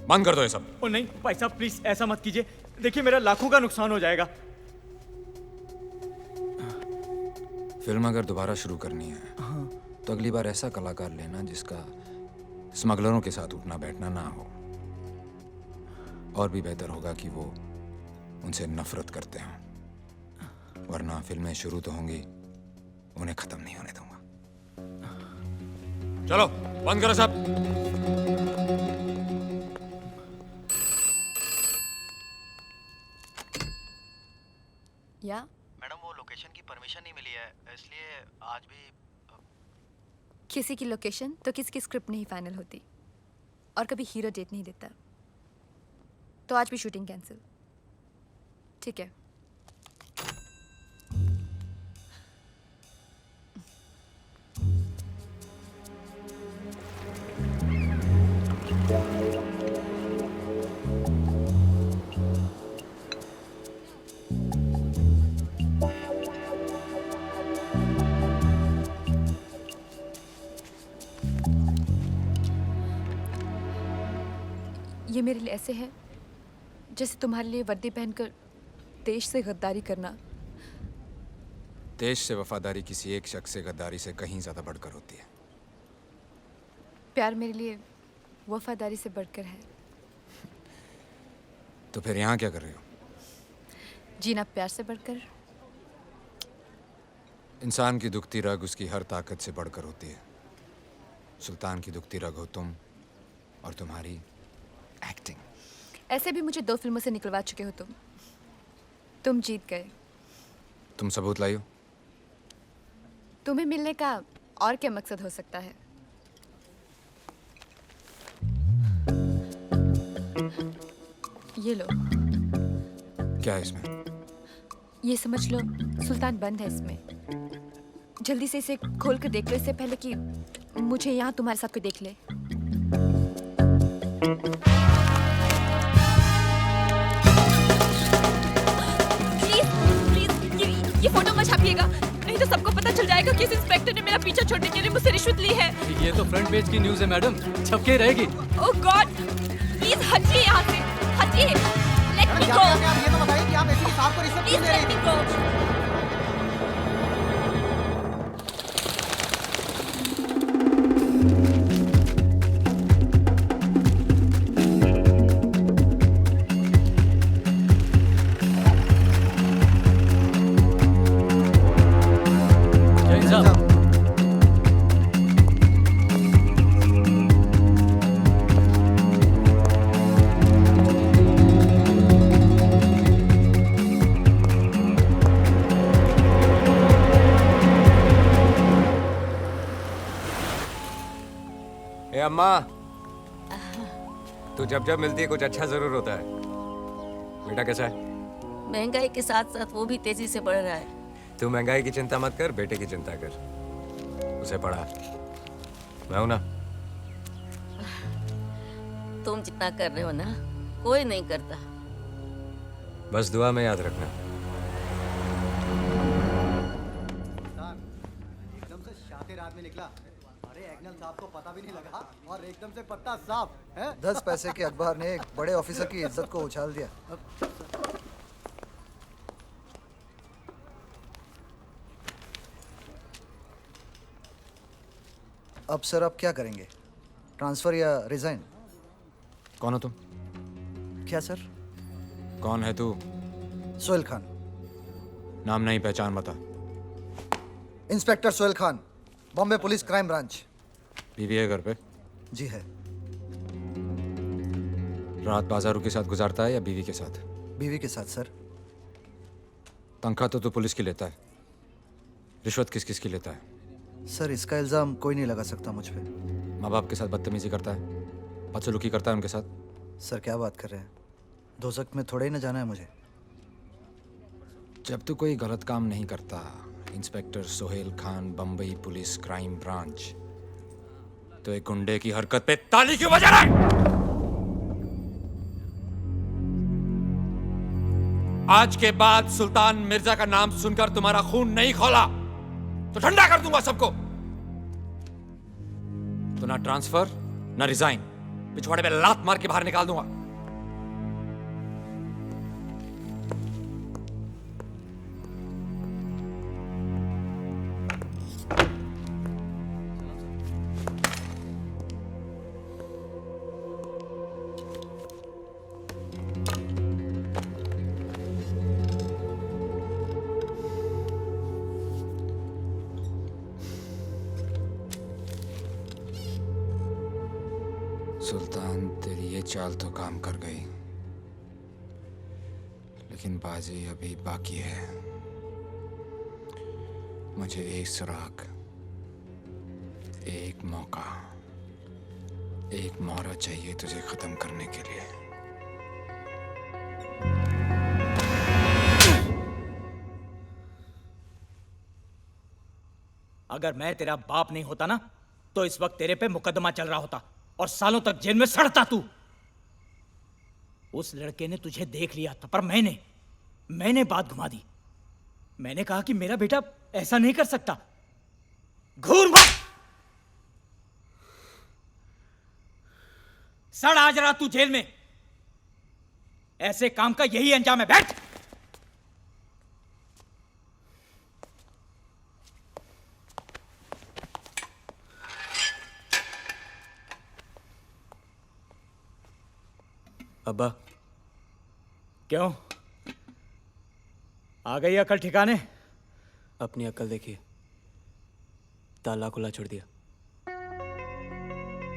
बंद कर दो ये सब। ओ नहीं भाई साहब, प्लीज ऐसा मत कीजिए। देखिए मेरा लाखों का नुकसान हो जाएगा। फिल्म अगर दोबारा शुरू करनी है तो अगली बार ऐसा कलाकार लेना जिसका स्मगलरों के साथ उठना बैठना ना हो। और भी बेहतर होगा कि वो उनसे नफरत करते हों, वरना फिल्में शुरू तो होंगी, उन्हें खत्म नहीं होने दूंगा। चलो बंद करो सब। या मैडम वो लोकेशन की परमिशन नहीं मिली है, इसलिए आज भी किसी की लोकेशन तो किसी की स्क्रिप्ट नहीं फाइनल होती, और कभी हीरो डेट नहीं देता। तो आज भी शूटिंग कैंसिल। ठीक है। ये मेरे लिए ऐसे है जैसे तुम्हारे लिए वर्दी पहनकर देश से गद्दारी करना। देश से वफादारी किसी एक शख्स से गद्दारी से कहीं ज्यादा बढ़कर होती है। प्यार मेरे लिए वफादारी से बढ़कर है। तो फिर यहाँ क्या कर रहे हो? जीना प्यार से बढ़कर। इंसान की दुखती रग उसकी हर ताकत से बढ़कर होती है। सुल्तान की दुखती रग हो तुम, और तुम्हारी एक्टिंग। ऐसे भी मुझे 2 फिल्मों से निकलवा चुके हो तुम जीत गए। तुम सबूत लाइयो। तुम्हें मिलने का और क्या मकसद हो सकता है? ये लो। क्या है इसमें? ये समझ लो सुल्तान बंद है इसमें। जल्दी से इसे खोल कर देख लो, इससे पहले कि मुझे यहाँ तुम्हारे साथ कोई देख ले। ये फोटो मत छापिएगा, नहीं तो सबको पता चल जाएगा कि इस इंस्पेक्टर ने मेरा पीछा छोड़ने के लिए मुझसे रिश्वत ली है। ये तो फ्रंट पेज की न्यूज़ है मैडम, छपके रहेगी। ओह गॉड, प्लीज हटिए यहाँ से, हटिए। लेट मी गो। ये तो बताइए कि आप ऐसी साहब को रिश्वत क्यों दे रही थी? अम्मा, तू जब जब मिलती है कुछ अच्छा जरूर होता है। बेटा कैसा है? महंगाई के साथ साथ वो भी तेजी से बढ़ रहा है। तू महंगाई की चिंता मत कर, बेटे की चिंता कर। उसे पढ़ा, मैं हूं ना। तुम जितना कर रहे हो ना, कोई नहीं करता। बस दुआ में याद रखना। एकदम से शातिर आदमी निकला। अरे एग्नल साहब को पता भी नहीं लगा और एकदम से पत्ता साफ है। 10 पैसे के अखबार ने एक बड़े ऑफिसर की इज्जत को उछाल दिया। अब सर आप क्या करेंगे? ट्रांसफर या रिजाइन? कौन हो तुम? क्या सर? कौन है तू? सोहेल खान। नाम नहीं, पहचान बता। Inspector Sohail Khan, Bombay police crime branch. बीवी है घर पे? जी है। रात बाजारों के साथ गुजारता है या बीवी के साथ? बीवी के साथ सर। तनख्वाह तो तू पुलिस की लेता है, रिश्वत किस किस की लेता है? सर इसका इल्ज़ाम कोई नहीं लगा सकता मुझ पे। माँ बाप के साथ बदतमीजी करता है, बदसलूकी करता है उनके साथ। सर क्या बात कर रहे हैं? दोज़ख में थोड़ा ही ना जाना है मुझे। जब तू कोई गलत काम नहीं करता, inspector Sohail Khan, Bombay police crime branch, तो एक गुंडे की हरकत पे ताली क्यों बजा रहा है? आज के बाद सुल्तान मिर्जा का नाम सुनकर तुम्हारा खून नहीं खौला तो ठंडा कर दूंगा सबको। तो ना ट्रांसफर ना रिजाइन, पिछवाड़े पे लात मार के बाहर निकाल दूंगा। सुल्तान, तेरी ये चाल तो काम कर गई, लेकिन बाजी अभी बाकी है। मुझे एक सुराग, एक मौका, एक मोहरा चाहिए तुझे खत्म करने के लिए। अगर मैं तेरा बाप नहीं होता ना, तो इस वक्त तेरे पे मुकदमा चल रहा होता और सालों तक जेल में सड़ता तू। उस लड़के ने तुझे देख लिया था, पर मैंने बात घुमा दी। मैंने कहा कि मेरा बेटा ऐसा नहीं कर सकता। घूर मत, सड़ आज रात तू जेल में। ऐसे काम का यही अंजाम है। बैठ। अब्बा, क्यों? आ गई अकल ठिकाने? अपनी अकल देखिए, ताला खुला छोड़ दिया।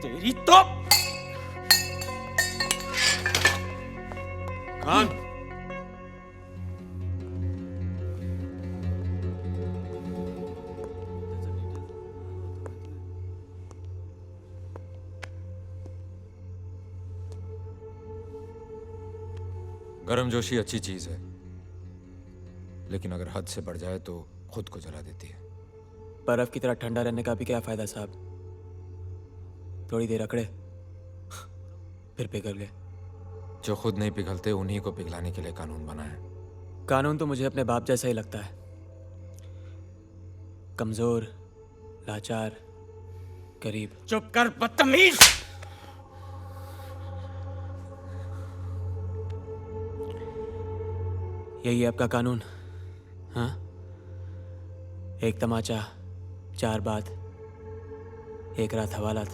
तेरी तो खान, गर्मजोशी अच्छी चीज है, लेकिन अगर हद से बढ़ जाए तो खुद को जला देती है। बर्फ की तरह ठंडा रहने का भी क्या फायदा साहब? थोड़ी देर अकड़े फिर पिघल गए। जो खुद नहीं पिघलते उन्हीं को पिघलाने के लिए कानून बना है। कानून तो मुझे अपने बाप जैसा ही लगता है, कमजोर, लाचार, गरीब। चुप कर बदतमीज। यही है आपका कानून? हाँ, एक तमाचा, 4 बात, 1 रात हवालात।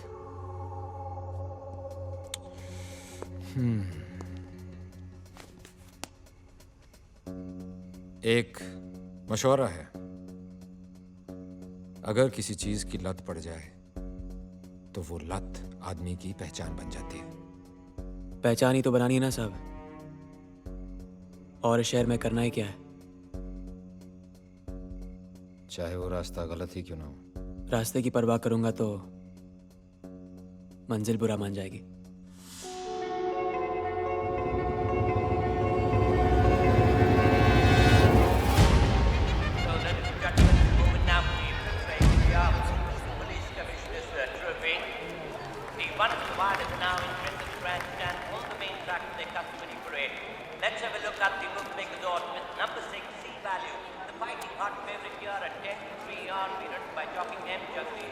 एक मशवरा है, अगर किसी चीज की लत पड़ जाए तो वो लत आदमी की पहचान बन जाती है। पहचान ही तो बनानी है ना साहब, और इस शहर में करना ही क्या है? चाहे वो रास्ता गलत ही क्यों ना हो। रास्ते की परवाह करूंगा तो मंजिल बुरा मान जाएगी। Let's have a look at the bookmaker's odds with number 6, C value. The fighting hot favorite here at 10-3 on, beaten by jockey M. Jagdi.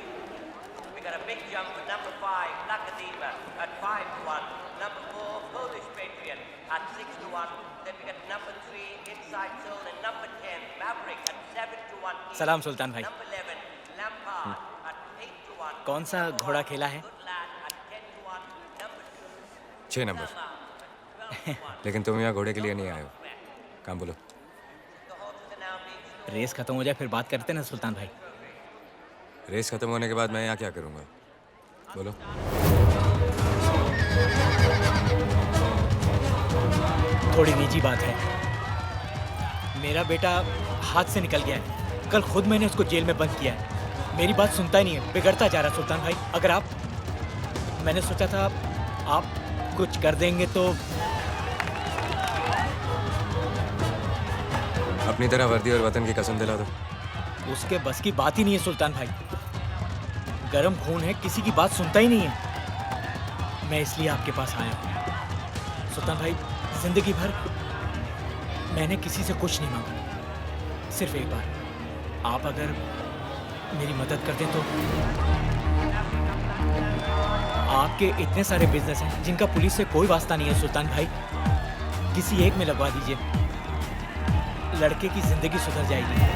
We got a big jump with number 5, Lakadeva at 5-1. Number 4, Polish Patriot at 6-1. Then we got number 3, Inside Zone, and number 10, Maverick at 7-1. सलाम सुल्तान भाई। Number 11, Lampard at 8-1. कौन सा घोड़ा खेला है? 6 number. लेकिन तुम यहाँ घोड़े के लिए नहीं आए हो, काम बोलो। रेस खत्म हो जाए फिर बात करते ना सुल्तान भाई। रेस खत्म होने के बाद मैं यहाँ क्या करूँगा, बोलो। थोड़ी निजी बात है। मेरा बेटा हाथ से निकल गया है। कल खुद मैंने उसको जेल में बंद किया है। मेरी बात सुनता ही नहीं है, बिगड़ता जा रहा है सुल्तान भाई। अगर आप, मैंने सोचा था आप कुछ कर देंगे तो। अपनी तरह वर्दी और वतन की कसम दिला दो। उसके बस की बात ही नहीं है सुल्तान भाई, गरम खून है, किसी की बात सुनता ही नहीं है। मैं इसलिए आपके पास आया हूँ सुल्तान भाई। जिंदगी भर मैंने किसी से कुछ नहीं मांगा, सिर्फ एक बार आप अगर मेरी मदद कर दें तो। आपके इतने सारे बिजनेस हैं जिनका पुलिस से कोई वास्ता नहीं है सुल्तान भाई, किसी एक में लगवा दीजिए, लड़के की जिंदगी सुधर जाएगी।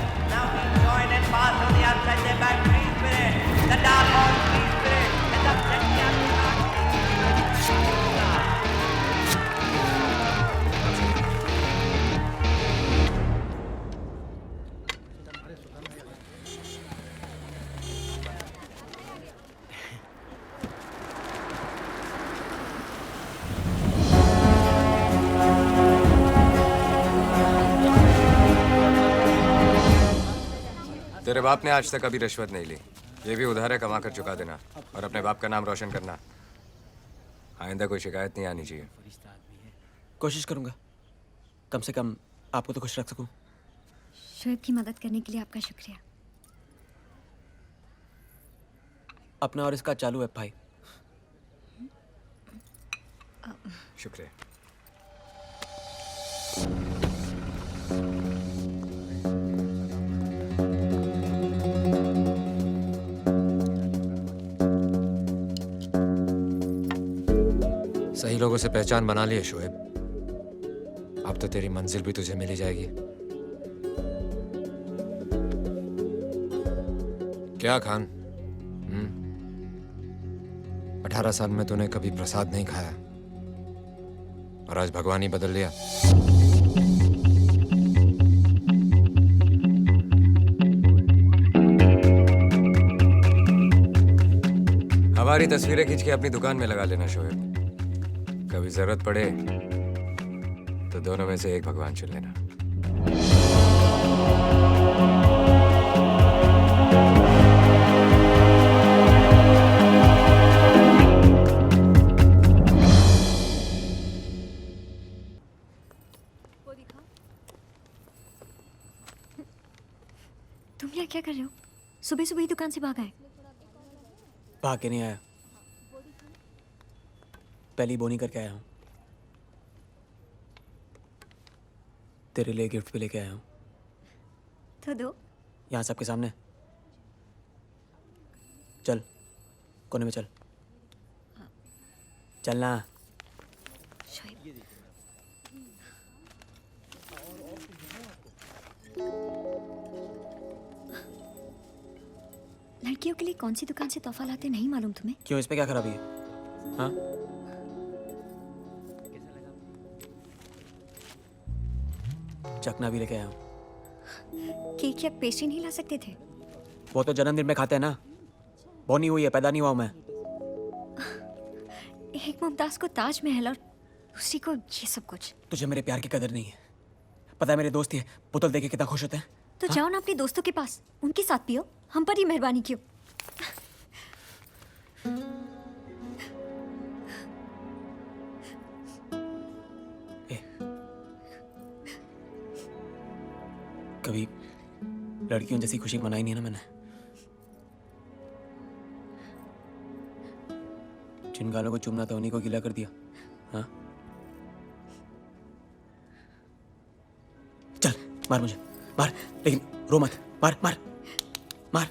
तेरे बाप ने आज तक कभी रिश्वत नहीं ली, ये भी उधार है, कमा कर चुका देना और अपने बाप का नाम रोशन करना। आइंदा कोई शिकायत नहीं आनी चाहिए। कोशिश करूंगा, कम से कम आपको तो खुश रख सकूं। शोएब की मदद करने के लिए आपका शुक्रिया। अपना और इसका चालू है भाई। शुक्रिया। सही लोगों से पहचान बना ली है शोएब, अब तो तेरी मंजिल भी तुझे मिल ही जाएगी। क्या खान, 18 साल में तूने कभी प्रसाद नहीं खाया और आज भगवान ही बदल लिया। हमारी तस्वीरें खींच के अपनी दुकान में लगा लेना शोएब, कभी जरूरत पड़े तो दोनों में से एक भगवान चुन लेना। तुम यहाँ क्या कर रहे हो? सुबह सुबह ही दुकान से भाग आए? भाग के नहीं आया, पहली बोनी करके आया हूँ। तेरे लिए गिफ्ट भी लेके आया हूँ। तो दो। यहाँ सबके सामने। चल कोने में चल, चलना। लड़कियों के लिए कौन सी दुकान से तोहफा लाते नहीं मालूम तुम्हें? क्यों, इस पे क्या खराबी है? हाँ, चखना भी लेके आया हूँ। केक या पेस्ट्री नहीं ला सकते थे? वो तो जन्मदिन में खाते हैं ना, बोनी हुई है, पैदा नहीं हुआ हूँ मैं। एक मुमताज को ताजमहल और दूसरी को ये सब कुछ। तुझे मेरे प्यार की कदर नहीं है, पता है मेरे दोस्त ही बोतल देके कितना खुश होते हैं। तो जाओ ना अपने दोस्तों के पास, उनके साथ पियो, हम पर ही मेहरबानी क्यों? कभी लड़कियों जैसी खुशी मनाई नहीं ना मैंने। जिन गालों को चूमना था उन्हीं को गीला कर दिया। हाँ, चल मार मुझे, मार, लेकिन रो मत, मार मार मार।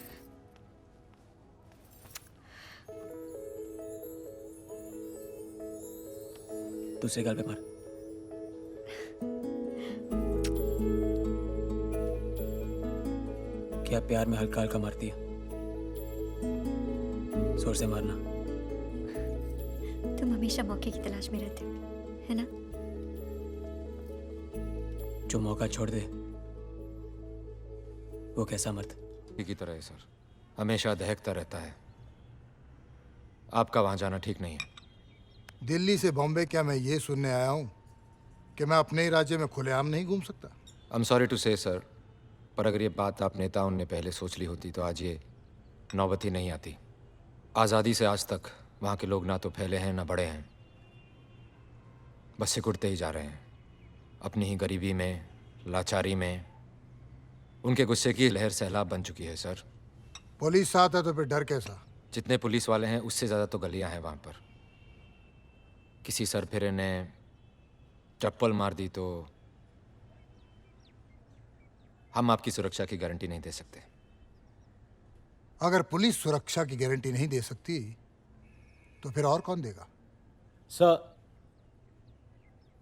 दूसरे गाल पे मार। क्या प्यार में हल्का हल्का मारती है, जोर से मारना। तुम हमेशा मौके की तलाश में रहते हो, है ना? जो मौका छोड़ दे वो कैसा मर्द? की तरह है सर, हमेशा दहकता रहता है। आपका वहां जाना ठीक नहीं है। दिल्ली से बॉम्बे क्या मैं ये सुनने आया हूँ कि मैं अपने ही राज्य में खुलेआम नहीं घूम सकता? आई एम सॉरी टू से सर, पर अगर ये बात आप नेताओं ने पहले सोच ली होती तो आज ये नौबत ही नहीं आती। आज़ादी से आज तक वहाँ के लोग ना तो फैले हैं ना बड़े हैं, बस सिकुड़ते ही जा रहे हैं अपनी ही गरीबी में, लाचारी में। उनके गुस्से की लहर सैलाब बन चुकी है सर। पुलिस साथ है तो फिर डर कैसा? जितने पुलिस वाले हैं उससे ज़्यादा तो गलियां हैं वहाँ पर। किसी सरफिरे ने चप्पल मार दी तो हम आपकी सुरक्षा की गारंटी नहीं दे सकते। अगर पुलिस सुरक्षा की गारंटी नहीं दे सकती तो फिर और कौन देगा? सर,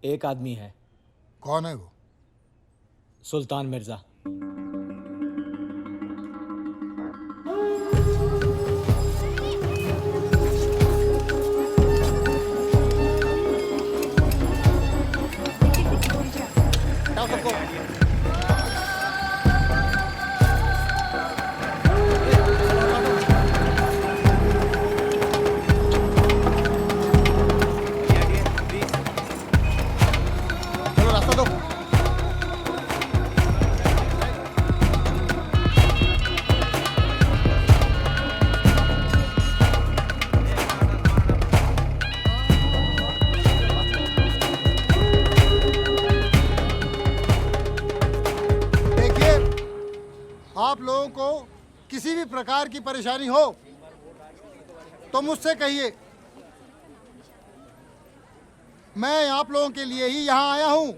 एक आदमी है। कौन है वो? सुल्तान मिर्जा। आप लोगों को किसी भी प्रकार की परेशानी हो तो मुझसे कहिए। मैं आप लोगों के लिए ही यहाँ आया हूँ।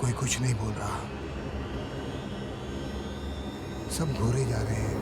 कोई कुछ नहीं बोल रहा, सब घूरे जा रहे हैं।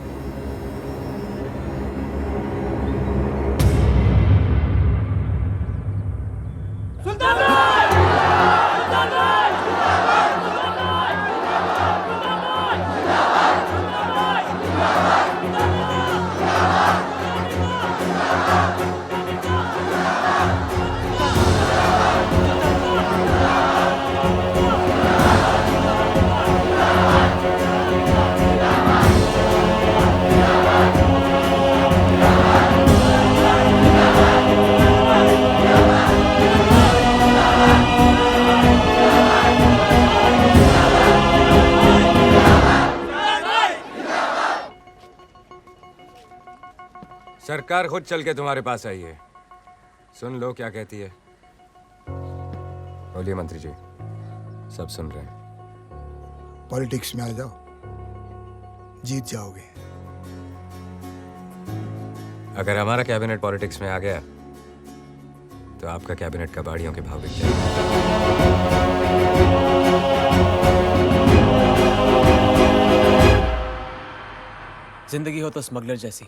सरकार खुद चल के तुम्हारे पास आई है, सुन लो क्या कहती है। बोलिए मंत्री जी, सब सुन रहे हैं। पॉलिटिक्स में आ जाओ, जीत जाओगे। अगर हमारा कैबिनेट पॉलिटिक्स में आ गया तो आपका कैबिनेट कबाड़ियों के भाव बिक जाएगा। जिंदगी हो तो स्मगलर जैसी,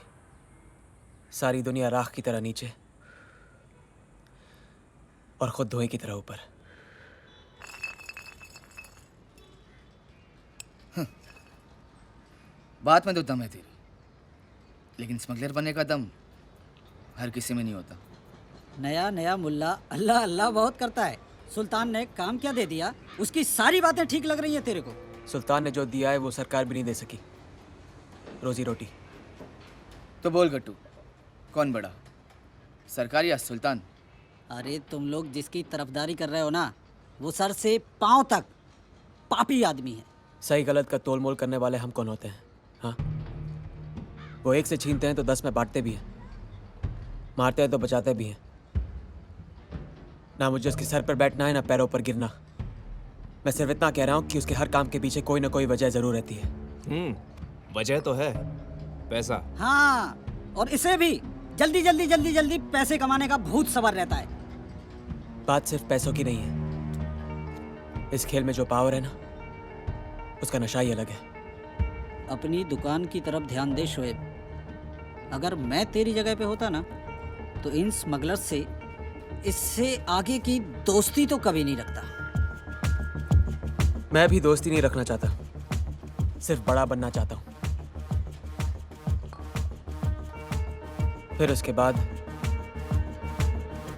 सारी दुनिया राख की तरह नीचे और खुद धुएं की तरह ऊपर। बात में तो दम है तेरी, लेकिन स्मगलर बनने का दम हर किसी में नहीं होता। नया नया मुल्ला अल्लाह अल्लाह बहुत करता है। सुल्तान ने काम क्या दे दिया, उसकी सारी बातें ठीक लग रही हैं तेरे को। सुल्तान ने जो दिया है वो सरकार भी नहीं दे सकी, रोजी रोटी। तो बोल गट्टू, कौन बड़ा, सरकार या सुल्तान? अरे तुम लोग जिसकी तरफदारी कर रहे हो ना, वो सर से पांव तक पापी आदमी है। सही गलत का तोल मोल करने वाले हम कौन होते हैं? हाँ, वो एक से छीनते हैं तो 10 में बांटते भी हैं, मारते हैं तो बचाते भी हैं। ना मुझे उसके सर पर बैठना है ना पैरों पर गिरना। मैं सिर्फ इतना कह रहा हूँ कि उसके हर काम के पीछे कोई ना कोई वजह जरूर रहती है। वजह तो है पैसा। हाँ, और इसे भी जल्दी जल्दी जल्दी जल्दी पैसे कमाने का भूत सवार रहता है। बात सिर्फ पैसों की नहीं है, इस खेल में जो पावर है ना, उसका नशा ही अलग है। अपनी दुकान की तरफ ध्यान दे शोएब। अगर मैं तेरी जगह पे होता ना, तो इन स्मगलर से इससे आगे की दोस्ती तो कभी नहीं रखता। मैं भी दोस्ती नहीं रखना चाहता, सिर्फ बड़ा बनना चाहता हूँ। फिर उसके बाद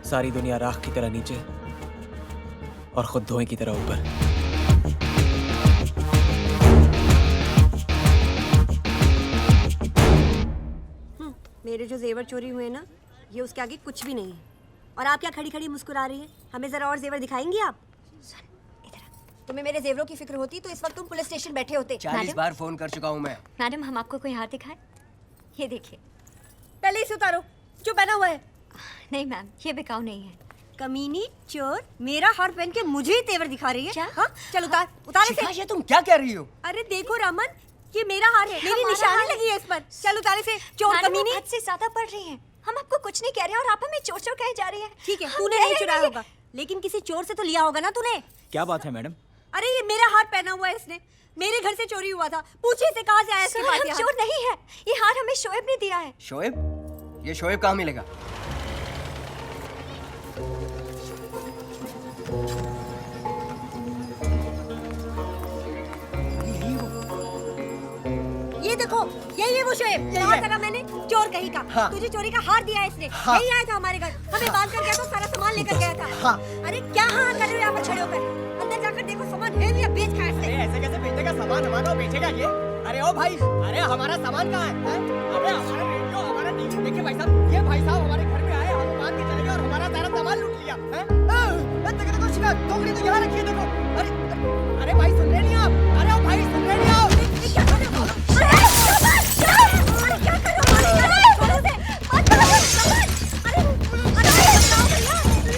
सारी दुनिया राख की तरह नीचे और खुद धुएं की तरह ऊपर। मेरे जो जेवर चोरी हुए ना, ये उसके आगे कुछ भी नहीं है। और आप क्या खड़ी खड़ी मुस्कुरा रही हैं? हमें जरा और जेवर दिखाएंगी आप? तुम्हें मेरे जेवरों की फिक्र होती तो इस वक्त तुम पुलिस स्टेशन बैठे होते। 40 बार फोन कर चुका हूँ मैं। मैडम हम आपको कोई हार दिखाएं? ये देखिए। पहले इसे उतारो, जो पहना हुआ है। नहीं मैम, ये बिकाऊ नहीं है। कमीनी चोर, मेरा हार पहन के मुझे ही तेवर दिखा रही है। हाँ, चल उतार इसे। ये तुम क्या कह रही हो? अरे देखो रामन, ये मेरा हार है, मेरी निशानी लगी है इस पर। चल उतार इसे, चोर कमीनी। हद से ज्यादा पढ़ रही हैं। हम आपको कुछ नहीं कह रहे हैं और आप हमें चोर चोर कहे जा रही हैं। ठीक है, तूने नहीं चुराया होगा, लेकिन किसी चोर से तो लिया होगा ना तूने। क्या बात है मैडम? अरे ये मेरा हार पहना हुआ है इसने, मेरे घर से चोरी हुआ था। पूछे इसे कहाँ से आया इसके पास ये हार? चोर नहीं है, ये हार हमें शोएब ने दिया है। शोएब? ये शोएब कहाँ मिलेगा? ये देखो, यही है वो शोएब। कहा करा मैंने, चोर कहीं का। हाँ। तुझे चोरी का हार दिया है इसने। हाँ। यही आया था हमारे घर, हमें बांध कर गया तो सारा सामान लेकर गया था। हाँ। अरे क्या हाँ कर रहे हो यहाँ पर खड़े होकर? अंदर जाकर देखो सामान है या बेच खाया इसने। ऐसे कैसे बेचेगा सामान? हमारा बेचेगा ये? अरे ओ भाई, अरे हमारा सामान कहाँ है? अरे हमारा रेडियो, हमारा टीवी। देखिए भाई साहब, ये भाई साहब हमारे घर में आए, हम बांध के चले गए और हमारा सारा सामान लूट लिया। देखो शिकार, टोकरी तो यहाँ रखी है देखो। अरे भाई सुन रहे नहीं आप? अरे ओ भाई सुन रहे नहीं आप? क्या कर रहे हो? अरे क्या कर रहे हो? छोड़ो उसे, मत करो सामान। अरे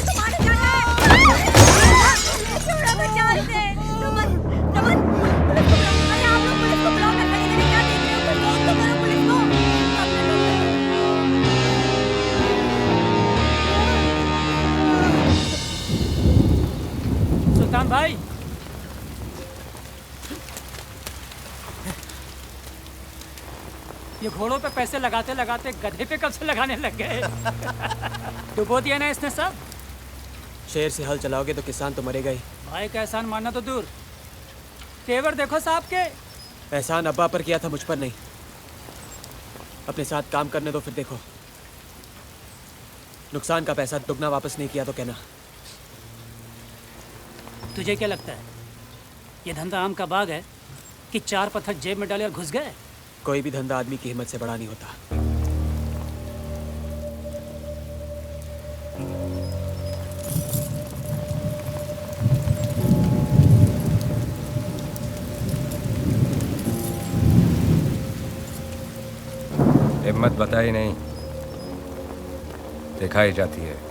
तो मारे जा रहा है। छोड़ो बच्चा इसे। रमन, अरे आप लोग पुलिस को बुलाओ ना, खड़े खड़े क्या देख रहे हो? कोई फोन तो करो पुलिस को। सुल्तान भाई, ये घोड़ों पे पैसे लगाते लगाते गधे पे कब से लगाने लग गए? डुबो दिया ना इसने सब। शेर से हल चलाओगे तो किसान तो मरेगा ही। भाई का एहसान मानना तो दूर, तेवर देखो साहब के। एहसान अब्बा पर किया था, मुझ पर नहीं। अपने साथ काम करने दो फिर देखो। नुकसान का पैसा दुगना वापस नहीं किया तो कहना। तुझे क्या लगता है ये धंधा आम का बाग है कि 4 पत्थर जेब में डाले और घुस गए? कोई भी धंधा आदमी की हिम्मत से बड़ा नहीं होता। हिम्मत बताई नहीं, दिखाई जाती है।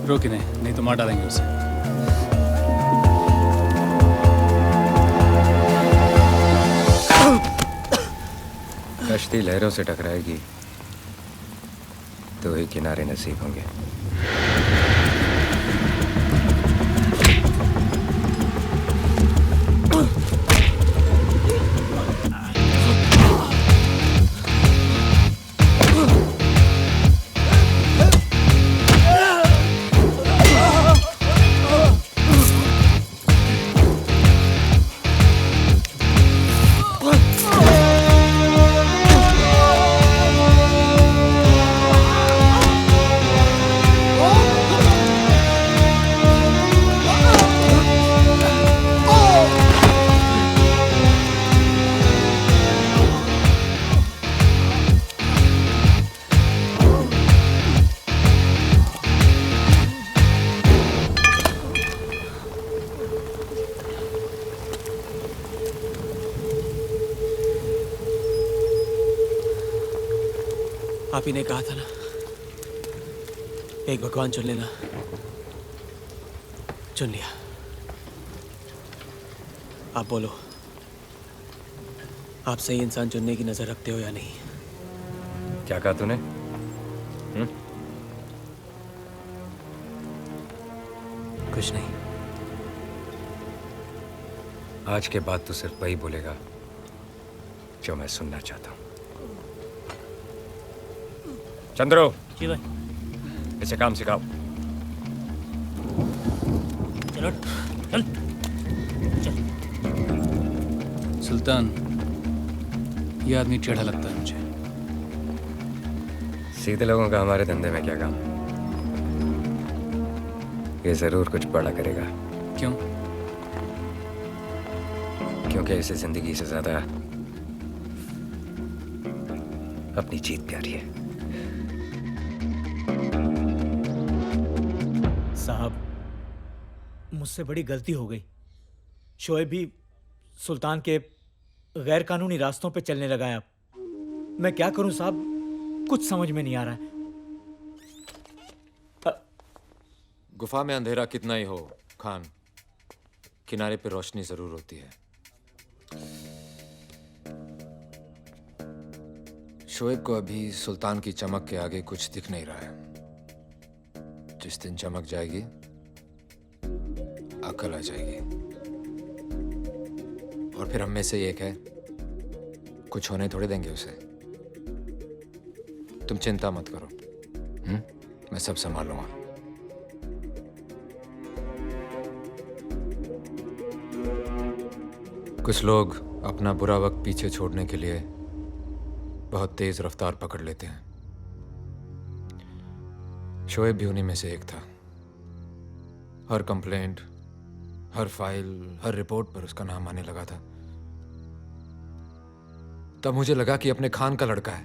रोके नहीं तो मार डालेंगे उसे। कश्ती लहरों से टकराएगी तो ही किनारे नसीब होंगे। आप ही ने कहा था ना, एक भगवान चुन लेना। चुन लिया। आप बोलो, आप सही इंसान चुनने की नजर रखते हो या नहीं? क्या कहा तूने? कुछ नहीं। आज के बाद तू सिर्फ वही बोलेगा जो मैं सुनना चाहता हूँ। चंद्रो, जी भाई। इसे काम सिखाओ। चलो चल चल। सुल्तान, ये आदमी टेढ़ा लगता है मुझे। सीधे लोगों का हमारे धंधे में क्या काम? ये जरूर कुछ बड़ा करेगा। क्यों? क्योंकि इसे जिंदगी से ज्यादा अपनी जीत प्यारी है। साहब, मुझसे बड़ी गलती हो गई। शोएब भी सुल्तान के गैर कानूनी रास्तों पे चलने लगा है। अब मैं क्या करूं साहब, कुछ समझ में नहीं आ रहा है। गुफा में अंधेरा कितना ही हो खान, किनारे पे रोशनी जरूर होती है। शोएब को अभी सुल्तान की चमक के आगे कुछ दिख नहीं रहा है। जिस दिन चमक जाएगी, अकल आ जाएगी, और फिर हम में से एक है, कुछ होने थोड़े देंगे उसे। तुम चिंता मत करो, मैं सब संभालूंगा। कुछ लोग अपना बुरा वक्त पीछे छोड़ने के लिए बहुत तेज रफ्तार पकड़ लेते हैं। शोएब भी उन्हीं में से एक था। हर कंप्लेंट, हर फाइल, हर रिपोर्ट पर उसका नाम आने लगा था। तब मुझे लगा कि अपने खान का लड़का है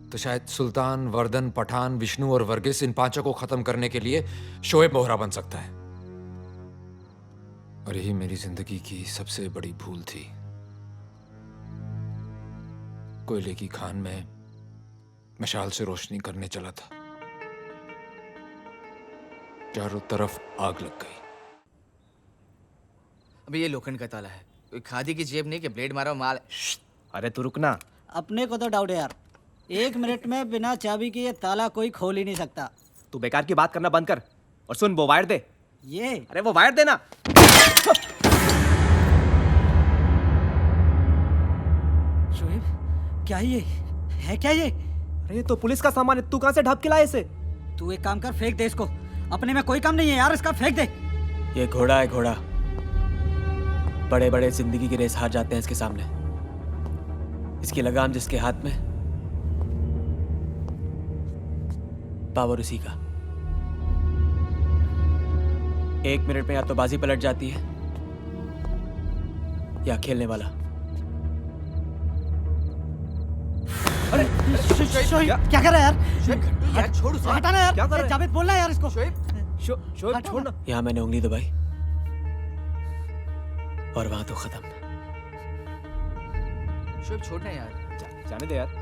तो शायद सुल्तान, वर्दन, पठान, विष्णु और वर्गीस, इन पांचों को खत्म करने के लिए शोएब मोहरा बन सकता है। और यही मेरी जिंदगी की सबसे बड़ी भूल थी। कोयले की खान में मशाल से रोशनी करने चला था, चारों तरफ आग लग गई। अभी ये लोखंड का ताला है, कोई खादी की जेब नहीं कि ब्लेड मारो माल। अरे तू रुकना। अपने को तो डाउट है यार, 1 मिनट में बिना चाबी के ये ताला कोई खोल ही नहीं सकता। तू बेकार की बात करना बंद कर और सुन, वो वायर दे। ये अरे वो वायर देना। शोएब, क्या ये है? क्या ये? अरे ये तो पुलिस का सामान है, तू कहां से ढक के लाया इसे? तू एक काम कर, फेंक दे इसको। अपने में कोई काम नहीं है यार, इसका फेंक दे। ये घोड़ा है, घोड़ा। बड़े बड़े जिंदगी की रेस हार जाते हैं इसके सामने। इसकी लगाम जिसके हाथ में, पावर उसी का। 1 मिनट में या तो बाजी पलट जाती है या खेलने वाला। अरे शोएब, क्या कर रहा है यार? यार छोड़ उसे। हटा ना यार, क्या कर रहा है? जावेद बोल रहा है यार इसको। शोएब छोड़ ना। यहाँ मैंने उंगली दबाई और वहां तो खत्म। शोएब छोड़ना यार। जाने दे यार।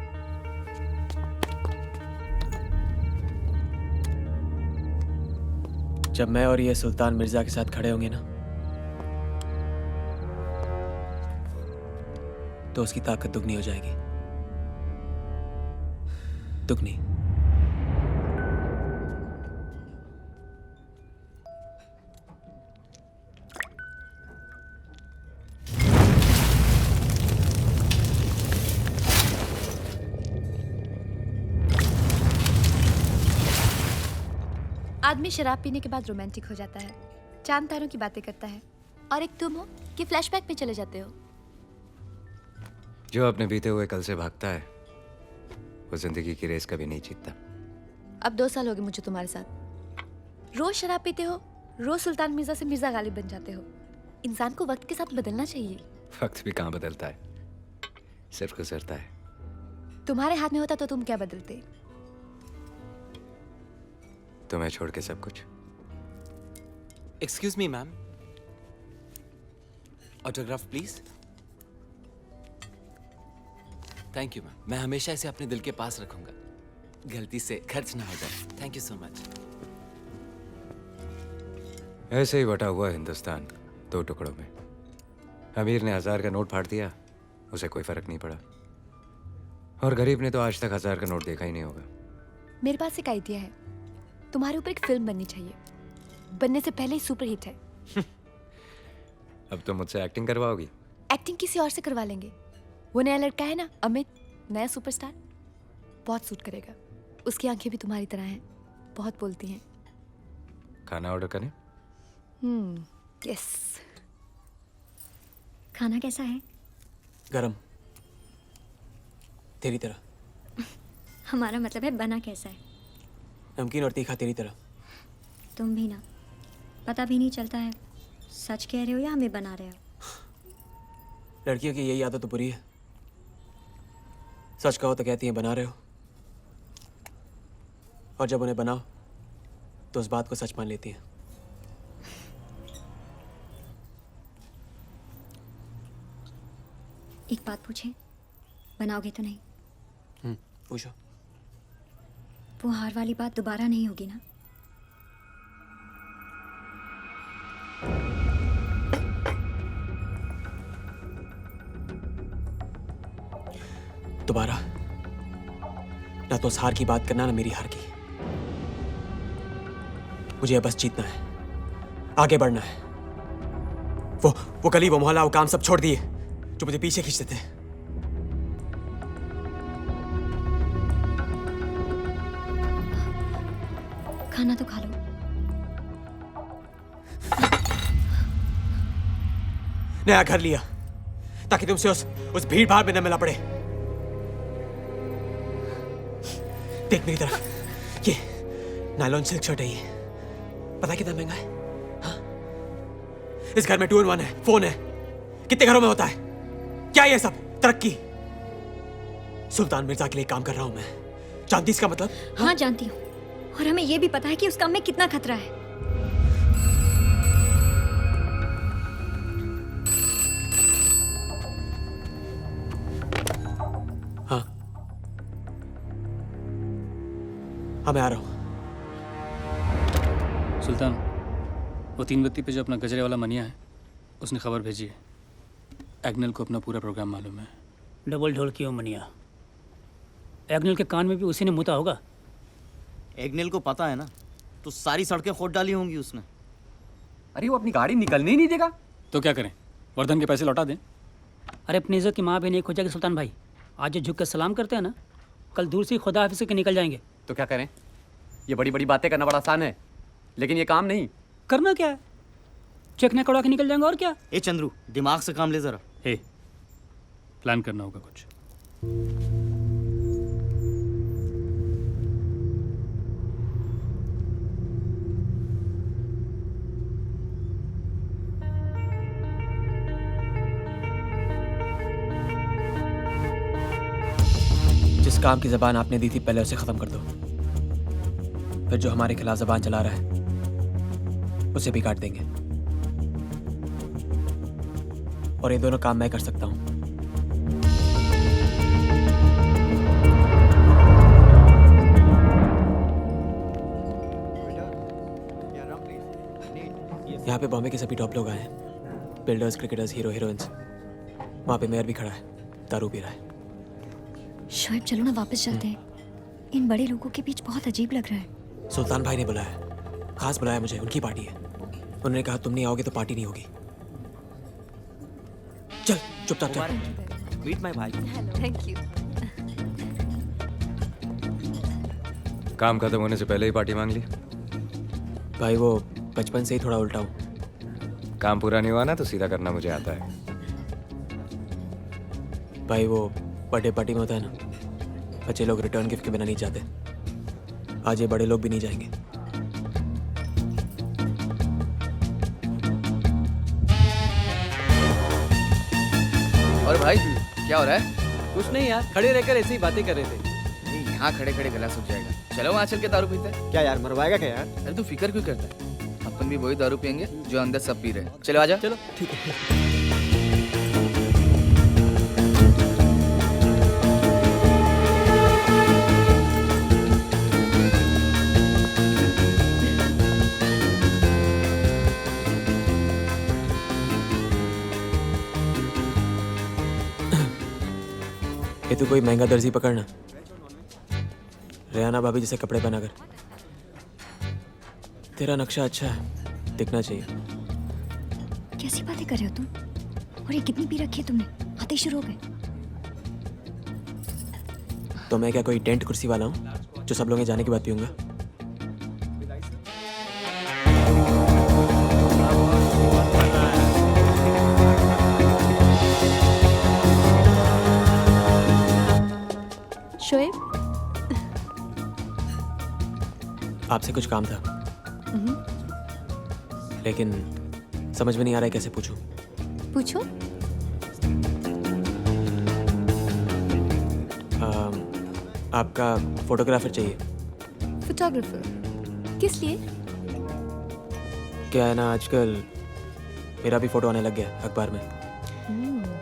जब मैं और ये सुल्तान मिर्जा के साथ खड़े होंगे ना, तो उसकी ताकत दुगनी हो जाएगी। दुगनी। आदमी शराब पीने के बाद रोमांटिक हो जाता है, चांद तारों की बातें करता है, और एक तुम हो कि फ्लैशबैक में चले जाते हो। जो अपने बीते हुए कल से भागता है वो जिंदगी की रेस कभी नहीं जीतता। अब 2 साल हो गए मुझे तुम्हारे साथ। रोज शराब पीते हो, रोज सुल्तान मिर्जा से मिर्जा गालिब बन जाते हो। इंसान को वक्त के साथ बदलना चाहिए। वक्त भी कहाँ बदलता है, सिर्फ गुजरता है। तुम्हारे हाथ में होता तो तुम क्या बदलते? तुम्हें छोड़ के सब कुछ। Excuse me ma'am, autograph please. Thank you ma'am, मैं हमेशा इसे अपने दिल के पास रखूंगा, गलती से खर्च ना हो जाए। Thank you so much. ऐसे ही बटा हुआ हिंदुस्तान 2 टुकड़ों में। अमीर ने 1000 का नोट फाड़ दिया, उसे कोई फर्क नहीं पड़ा, और गरीब ने तो आज तक 1000 का नोट देखा ही नहीं होगा। मेरे पास एक आइडिया है, तुम्हारे ऊपर एक फिल्म बननी चाहिए, बनने से पहले ही सुपरहिट है। अब तो मुझसे एक्टिंग करवाओगी? एक्टिंग किसी और से करवा लेंगे। वो नया लड़का है ना, अमित, नया सुपरस्टार, बहुत सूट करेगा। उसकी आंखें भी तुम्हारी तरह हैं, बहुत बोलती हैं। खाना ऑर्डर करें? यस। खाना कैसा है? गरम, तेरी तरह। हमारा मतलब है बना कैसा है? नमकीन और तीखा तेरी तरह। तुम भी ना, पता भी नहीं चलता है सच कह रहे हो या हमें बना रहे हो। लड़कियों की यही आदत तो बुरी है, सच कहो तो कहती हैं बना रहे हो, और जब उन्हें बनाओ तो उस बात को सच मान लेती हैं। एक बात पूछें, बनाओगे तो नहीं? पूछो। वो हार वाली बात दोबारा नहीं होगी ना? दोबारा ना तो उस हार की बात करना, ना मेरी हार की। मुझे बस जीतना है, आगे बढ़ना है। वो गली, वो मोहल्ला, वो काम सब छोड़ दिए जो मुझे पीछे खींचते थे। खाना तो खा लो। नया घर लिया ताकि तुमसे उस भीड़ भाड़ में न मिलना पड़े। देख मेरी तरफ, ये नायलॉन सिल्क शर्ट है, ये पता कितना महंगा है? हाँ? इस घर में 2-in-1 है, फोन है। कितने घरों में होता है? क्या ये सब तरक्की? सुल्तान मिर्जा के लिए काम कर रहा हूं मैं, जानती इसका मतलब? हाँ जानती हूँ, और हमें ये भी पता है कि उस काम में कितना खतरा है। हाँ मैं आ रहा हूँ। सुल्तान, वो 3 बत्ती पे जो अपना गजरे वाला मनिया है, उसने खबर भेजी है। एग्नेल को अपना पूरा प्रोग्राम मालूम है। डबल ढोल की हो मनिया। एग्नेल के कान में भी उसी ने मुता होगा। एग्नेल को पता है ना, तो सारी सड़कें खोद डाली होंगी उसने। अरे वो अपनी गाड़ी निकलने ही नहीं देगा। तो क्या करें, वर्धन के पैसे लौटा दें? अरे अपनी इज्जत की माँ भी नहीं खो जाएगी सुल्तान भाई। आज जो झुक कर सलाम करते हैं ना, कल दूर से ही खुदा हाफिज़ के निकल जाएंगे। तो क्या करें? ये बड़ी बड़ी बातें करना बड़ा आसान है, लेकिन ये काम नहीं। करना क्या है, चेक कड़वा के निकल जाएंगे और क्या। ए चंद्रू, दिमाग से काम ले जरा। प्लान करना होगा कुछ। जिस काम की जबान आपने दी थी पहले उसे खत्म कर दो, फिर जो हमारे खिलाफ जबान चला रहा है उसे भी काट देंगे। और ये दोनों काम मैं कर सकता हूं। यहाँ पे बॉम्बे के सभी टॉप लोग आए हैं, बिल्डर्स, क्रिकेटर्स, हीरो, हीरोइंस। वहाँ पे मेयर भी खड़ा है, दारू पी रहा है। शोएब चलो ना वापस चलते हैं, इन बड़े लोगों के बीच बहुत अजीब लग रहा है। सुल्तान भाई ने बुलाया, खास बुलाया मुझे, उनकी पार्टी है। उन्होंने कहा तुम नहीं आओगे तो पार्टी नहीं होगी। चल चुपचाप चल। मीट माय भाई। Thank you. काम खत्म होने से पहले ही पार्टी मांग ली? भाई वो बचपन से ही थोड़ा उल्टा हूँ। काम पूरा नहीं हुआ ना तो सीधा करना मुझे आता है। भाई वो बर्थडे पार्टी में होता है ना, बच्चे लोग रिटर्न गिफ्ट के बिना नहीं जाते। आज ये बड़े लोग भी नहीं जाएंगे। और भाई क्या हो रहा है? कुछ नहीं यार, खड़े रहकर ऐसे ही बातें कर रहे थे। यहाँ खड़े खड़े गला सूख जाएगा। चलो वहाँ चल के दारू पीते हैं। क्या यार, मरवाएगा क्या यार? अरे तू फिक्र क्यों करता है? अपन भी वही दारू पियेंगे जो अंदर सब पी रहे हैं। चलो आजा। चलो ठीक है। ये तो कोई महंगा दर्जी पकड़ना, रेहाना भाभी जैसे कपड़े पहनाकर। तेरा नक्शा अच्छा है, दिखना चाहिए। कैसी बातें कर रहे हो तुम? और ये कितनी पी रखी है तुमने? आते ही शुरू हो गए। तो मैं क्या कोई टेंट कुर्सी वाला हूँ जो सब लोग जाने के बाद पीऊंगा? शोएब, आपसे कुछ काम था, लेकिन समझ में नहीं आ रहा है कैसे पूछूं। पूछो। आपका फोटोग्राफर चाहिए। फोटोग्राफर? किस लिए? क्या है ना, आजकल मेरा भी फोटो आने लग गया अखबार में,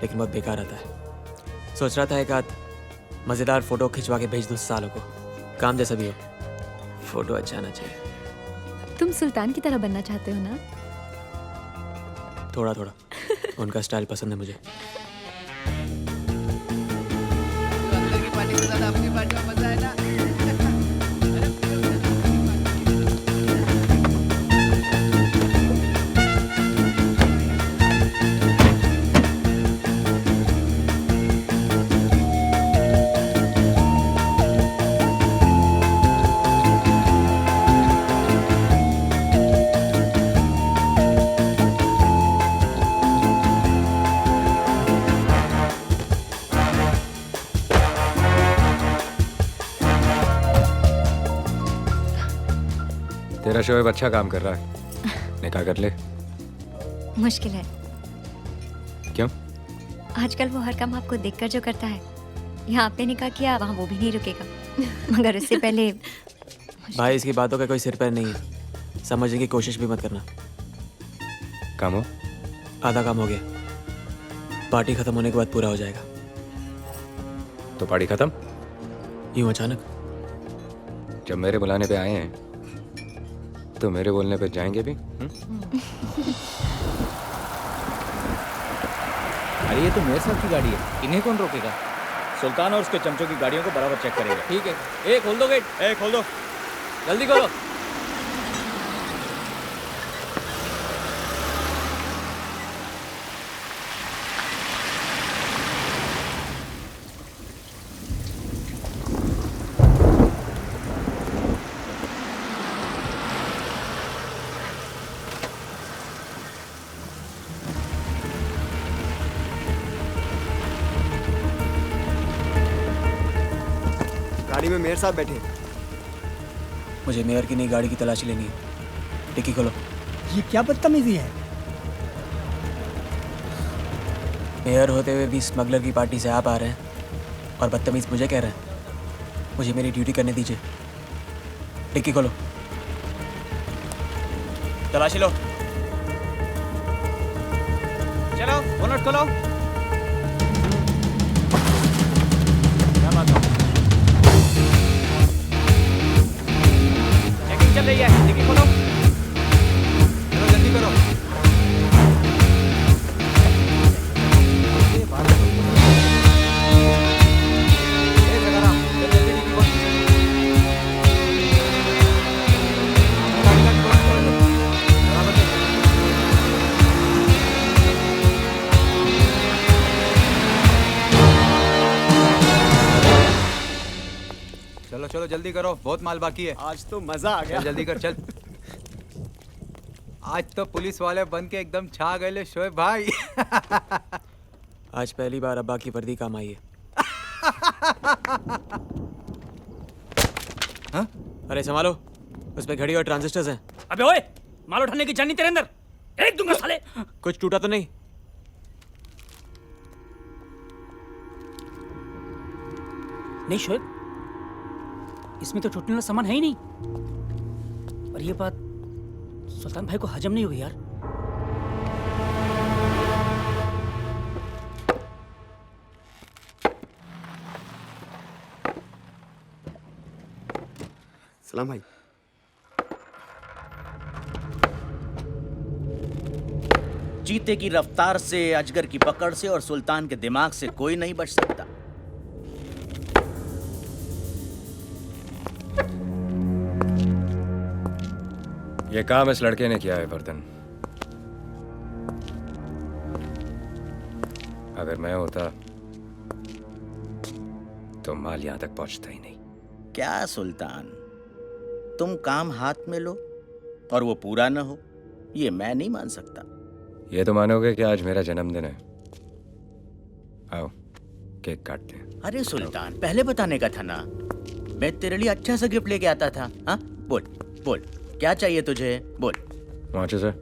लेकिन बहुत बेकार आता है। सोच रहा था एक आध मज़ेदार फोटो खिंचवा के भेज दूँ सालों को, काम जैसा भी हो, फोटो अच्छा आना चाहिए। तुम सुल्तान की तरह बनना चाहते हो ना? थोड़ा थोड़ा उनका स्टाइल पसंद है मुझे। अंदर की पार्टी से ज्यादा अपनी पार्टी में मजा है ना। तेरा शोएब अच्छा काम कर रहा है, निकाह कर ले। मुश्किल है। क्यों? आजकल वो हर काम आपको देखकर जो करता है, यहाँ आपने निकाह किया, वहाँ वो भी नहीं रुकेगा। मगर उससे पहले भाई इसकी बातों का कोई सिर पैर नहीं है, समझने की कोशिश भी मत करना। काम हो? आधा काम हो गया, पार्टी खत्म होने के बाद पूरा हो जाएगा। तो पार्टी खत्म? यूं अचानक? जब मेरे बुलाने पे आए हैं तो मेरे बोलने पे जाएंगे भी? अरे ये तो मेयर साहब की गाड़ी है, इन्हें कौन रोकेगा? सुल्तान और उसके चमचों की गाड़ियों को बराबर चेक करेगा। ठीक है। ए खोल दो गेट। ए खोल दो, जल्दी खोलो। गाड़ी में मेयर साहब बैठे। मुझे मेयर की नई गाड़ी की तलाशी लेनी है। डिक्की खोलो। ये क्या बदतमीजी है? मेयर होते हुए भी स्मगलर की पार्टी से आप आ रहे हैं और बदतमीज मुझे कह रहे हैं। मुझे मेरी ड्यूटी करने दीजिए। डिक्की खोलो, तलाशी लो। चलो बोनट खोलो। चेकिंग चल रही है, डिक्की खोलो। चलो जल्दी करो। चलो चलो जल्दी करो, बहुत माल बाकी है। आज तो मजा आ गया। जल्दी कर चल। आज तो पुलिस वाले बन के एकदम छा गए ले शोएब भाई। आज पहली बार अब्बा की वर्दी काम आई है। हाँ? अरे संभालो, उस पे घड़ी और ट्रांजिस्टर्स हैं। अबे ओए, माल उठाने की जानी तेरे अंदर, एक दूंगा साले। कुछ टूटा तो नहीं? नहीं शोएब, इसमें तो टूटने वाला सामान है ही नहीं। और ये बात सुल्तान भाई को हजम नहीं हुई यार। सलाम भाई। चीते की रफ्तार से, अजगर की पकड़ से और सुल्तान के दिमाग से कोई नहीं बच सकता। ये काम इस लड़के ने किया है वर्धन। अगर मैं होता तो माल यहां तक पहुंचता ही नहीं। क्या सुल्तान, तुम काम हाथ में लो और वो पूरा ना हो, ये मैं नहीं मान सकता। ये तो मानोगे कि आज मेरा जन्मदिन है। आओ केक काटते हैं। अरे सुल्तान, पहले बताने का था ना, मैं तेरे लिए अच्छा सा गिफ्ट लेके आता था। हाँ बोल बोल, क्या चाहिए तुझे, बोल। माचिस है?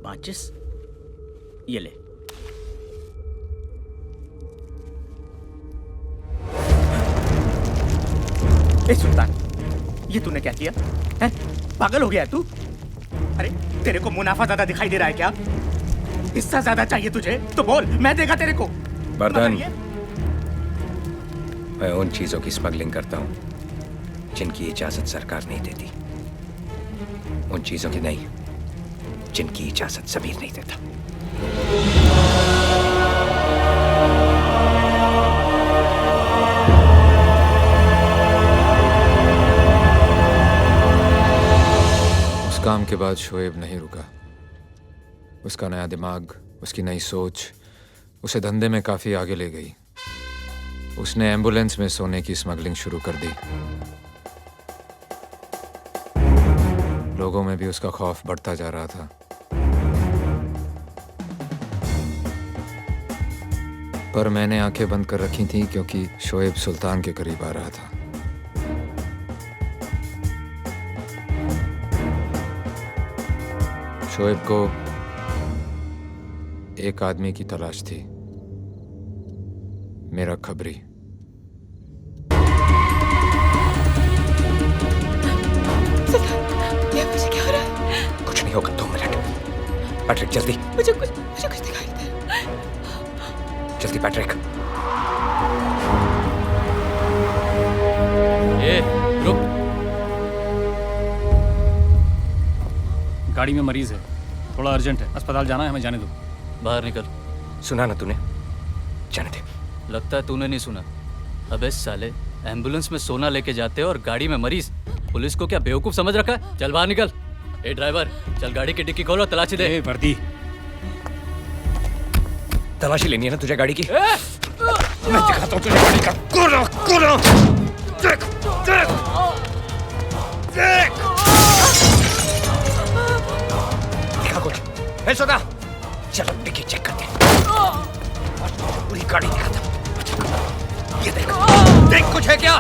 माचिस? ये ले। ए सुल्तान, ये तूने क्या किया है? पागल हो गया है तू? अरे तेरे को मुनाफा ज्यादा दिखाई दे रहा है क्या? हिस्सा ज्यादा चाहिए तुझे तो बोल, मैं देगा तेरे को। बर्दन, मैं उन चीजों की स्मगलिंग करता हूं जिनकी इजाजत सरकार नहीं देती, उन चीजों की नहीं जिनकी इजाजत जमीर नहीं देता। उस काम के बाद शोएब नहीं रुका। उसका नया दिमाग, उसकी नई सोच उसे धंधे में काफी आगे ले गई। उसने एम्बुलेंस में सोने की स्मगलिंग शुरू कर दी। लोगों में भी उसका खौफ बढ़ता जा रहा था। पर मैंने आंखें बंद कर रखी थी क्योंकि शोएब सुल्तान के करीब आ रहा था। शोएब को एक आदमी की तलाश थी, मेरा खबरी। ये मुझे क्या हो रहा है? कुछ नहीं होगा, 2 मिनट। पैट्रिक जल्दी, मुझे कुछ दिखाई दे रहा है। जल्दी पैट्रिक। ए, रुक। गाड़ी में मरीज है, थोड़ा अर्जेंट है, अस्पताल जाना है, हमें जाने दो। बाहर निकल। सुना ना तूने? जाने दे। लगता है तूने नहीं सुना। अबे साले, एम्बुलेंस में सोना लेके जाते हो और गाड़ी में मरीज। पुलिस को क्या बेवकूफ समझ रखा है? चल बाहर निकल। ए ड्राइवर, चल गाड़ी की डिक्की खोलो, तलाशी दे। वर्दी, तलाशी लेनी है ना तुझे गाड़ी की? मैं दिखाता हूँ तुझे गाड़ी का। खोलो देख देख देख। दिखा कुछ है? सोना, चलो डिक्की चेक करते हैं। पूरी गाड़ी दिखाता हूँ। ये देख देख, कुछ है क्या?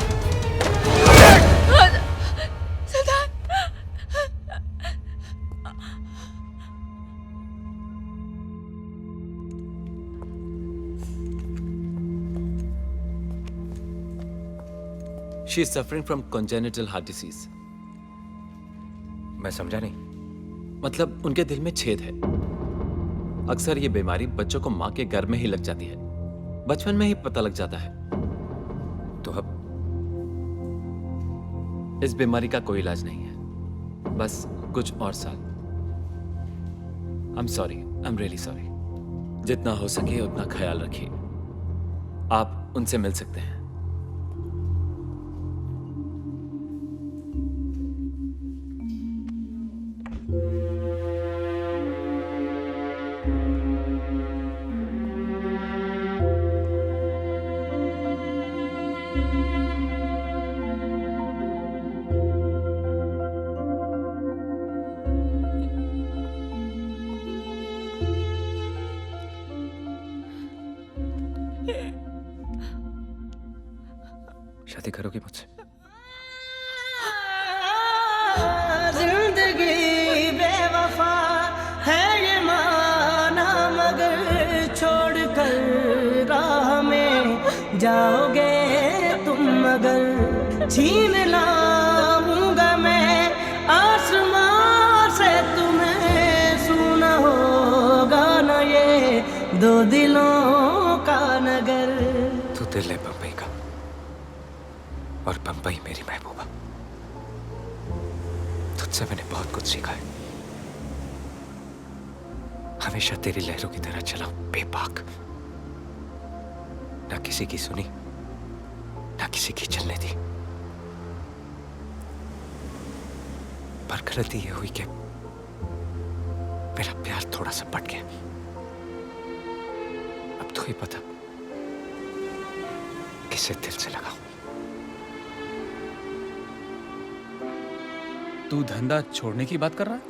She is suffering from congenital heart disease. मैं समझा नहीं। मतलब उनके दिल में छेद है। अक्सर ये बीमारी बच्चों को माँ के गर्भ में ही लग जाती है, बचपन में ही पता लग जाता है। तो अब इस बीमारी का कोई इलाज नहीं है, बस कुछ और साल। I'm sorry, I'm really sorry. जितना हो सके उतना ख्याल रखिए। आप उनसे मिल सकते हैं। शादी करोगी मुझसे? जिंदगी बेवफा है ये माना, मगर छोड़ कर राह में जाओगे तुम, मगर छीन लाऊंगा मैं आसमां से तुम्हें। सुना होगा ना ये दो दिलों का नगर। तू दिल है बम्बई का और बम्बई मेरी महबूबा। तुझसे मैंने बहुत कुछ सीखा है। हमेशा तेरी लहरों की तरह चला बेबाक, ना किसी की सुनी ना किसी की चलने दी। पर गलती ये हुई कि मेरा प्यार थोड़ा सा बढ़ गया। कोई पता किसे दिल से लगाऊं। तू धंधा छोड़ने की बात कर रहा है?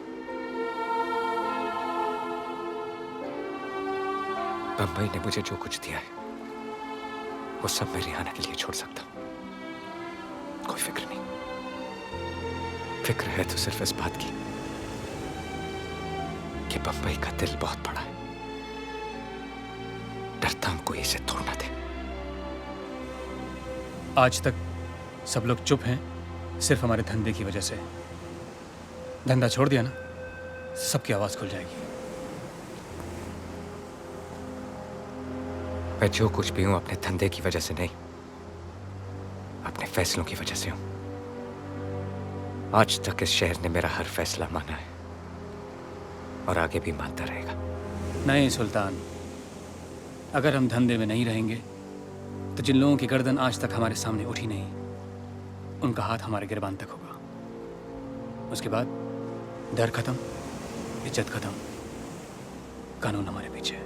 बंबई ने मुझे जो कुछ दिया है वो सब मैं रिहाना के लिए छोड़ सकता हूं। कोई फिक्र नहीं। फिक्र है तो सिर्फ इस बात की कि बंबई का दिल बहुत बड़ा है। डरता हूं कोई इसे तोड़ ना दे। आज तक सब लोग चुप हैं सिर्फ हमारे धंधे की वजह से। धंधा छोड़ दिया ना, सबकी आवाज खुल जाएगी। मैं जो कुछ भी हूं अपने धंधे की वजह से नहीं, अपने फैसलों की वजह से हूं। आज तक इस शहर ने मेरा हर फैसला माना है और आगे भी मानता रहेगा। नहीं सुल्तान, अगर हम धंधे में नहीं रहेंगे तो जिन लोगों की गर्दन आज तक हमारे सामने उठी नहीं, उनका हाथ हमारे गिरबान तक होगा। उसके बाद डर खत्म, इज्जत खत्म, कानून हमारे पीछे।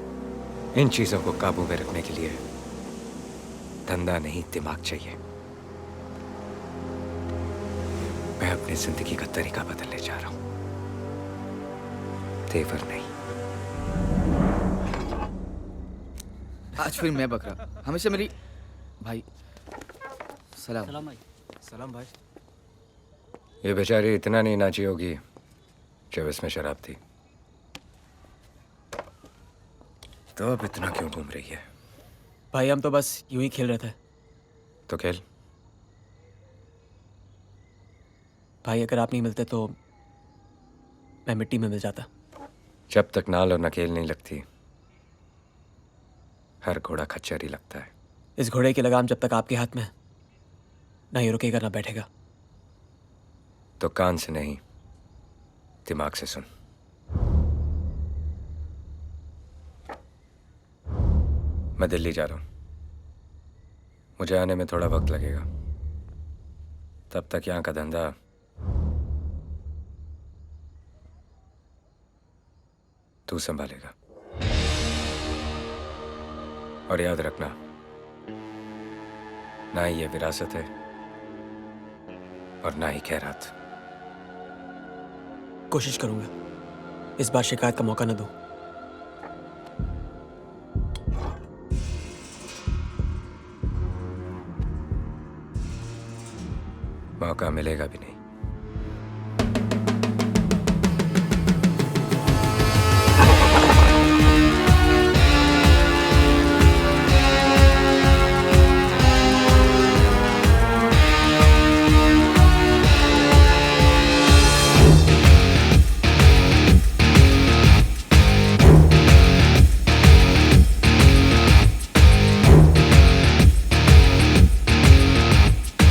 इन चीजों को काबू में रखने के लिए धंधा नहीं, दिमाग चाहिए। मैं अपनी जिंदगी का तरीका बदलने जा रहा हूं, तेवर नहीं। आज फिर मैं बकरा। हमेशा मेरी भाई। सलाम। सलाम भाई। सलाम भाई। ये बेचारी इतना नहीं नाची होगी जब इसमें शराब थी, तो अब इतना क्यों घूम रही है? भाई हम तो बस यूं ही खेल रहे थे। तो खेल। भाई अगर आप नहीं मिलते तो मैं मिट्टी में मिल जाता। जब तक नाल और नकेल नहीं लगती, हर घोड़ा खच्चर ही लगता है। इस घोड़े की लगाम जब तक आपके हाथ में ना ही रुकेगा ना बैठेगा। तो कान से नहीं, दिमाग से सुन। मैं दिल्ली जा रहा हूं। मुझे आने में थोड़ा वक्त लगेगा। तब तक यहां का धंधा तू संभालेगा। और याद रखना, ना ही ये विरासत है और ना ही खैरात। कोशिश करूंगा इस बार शिकायत का मौका न दूं। मौका मिलेगा भी नहीं।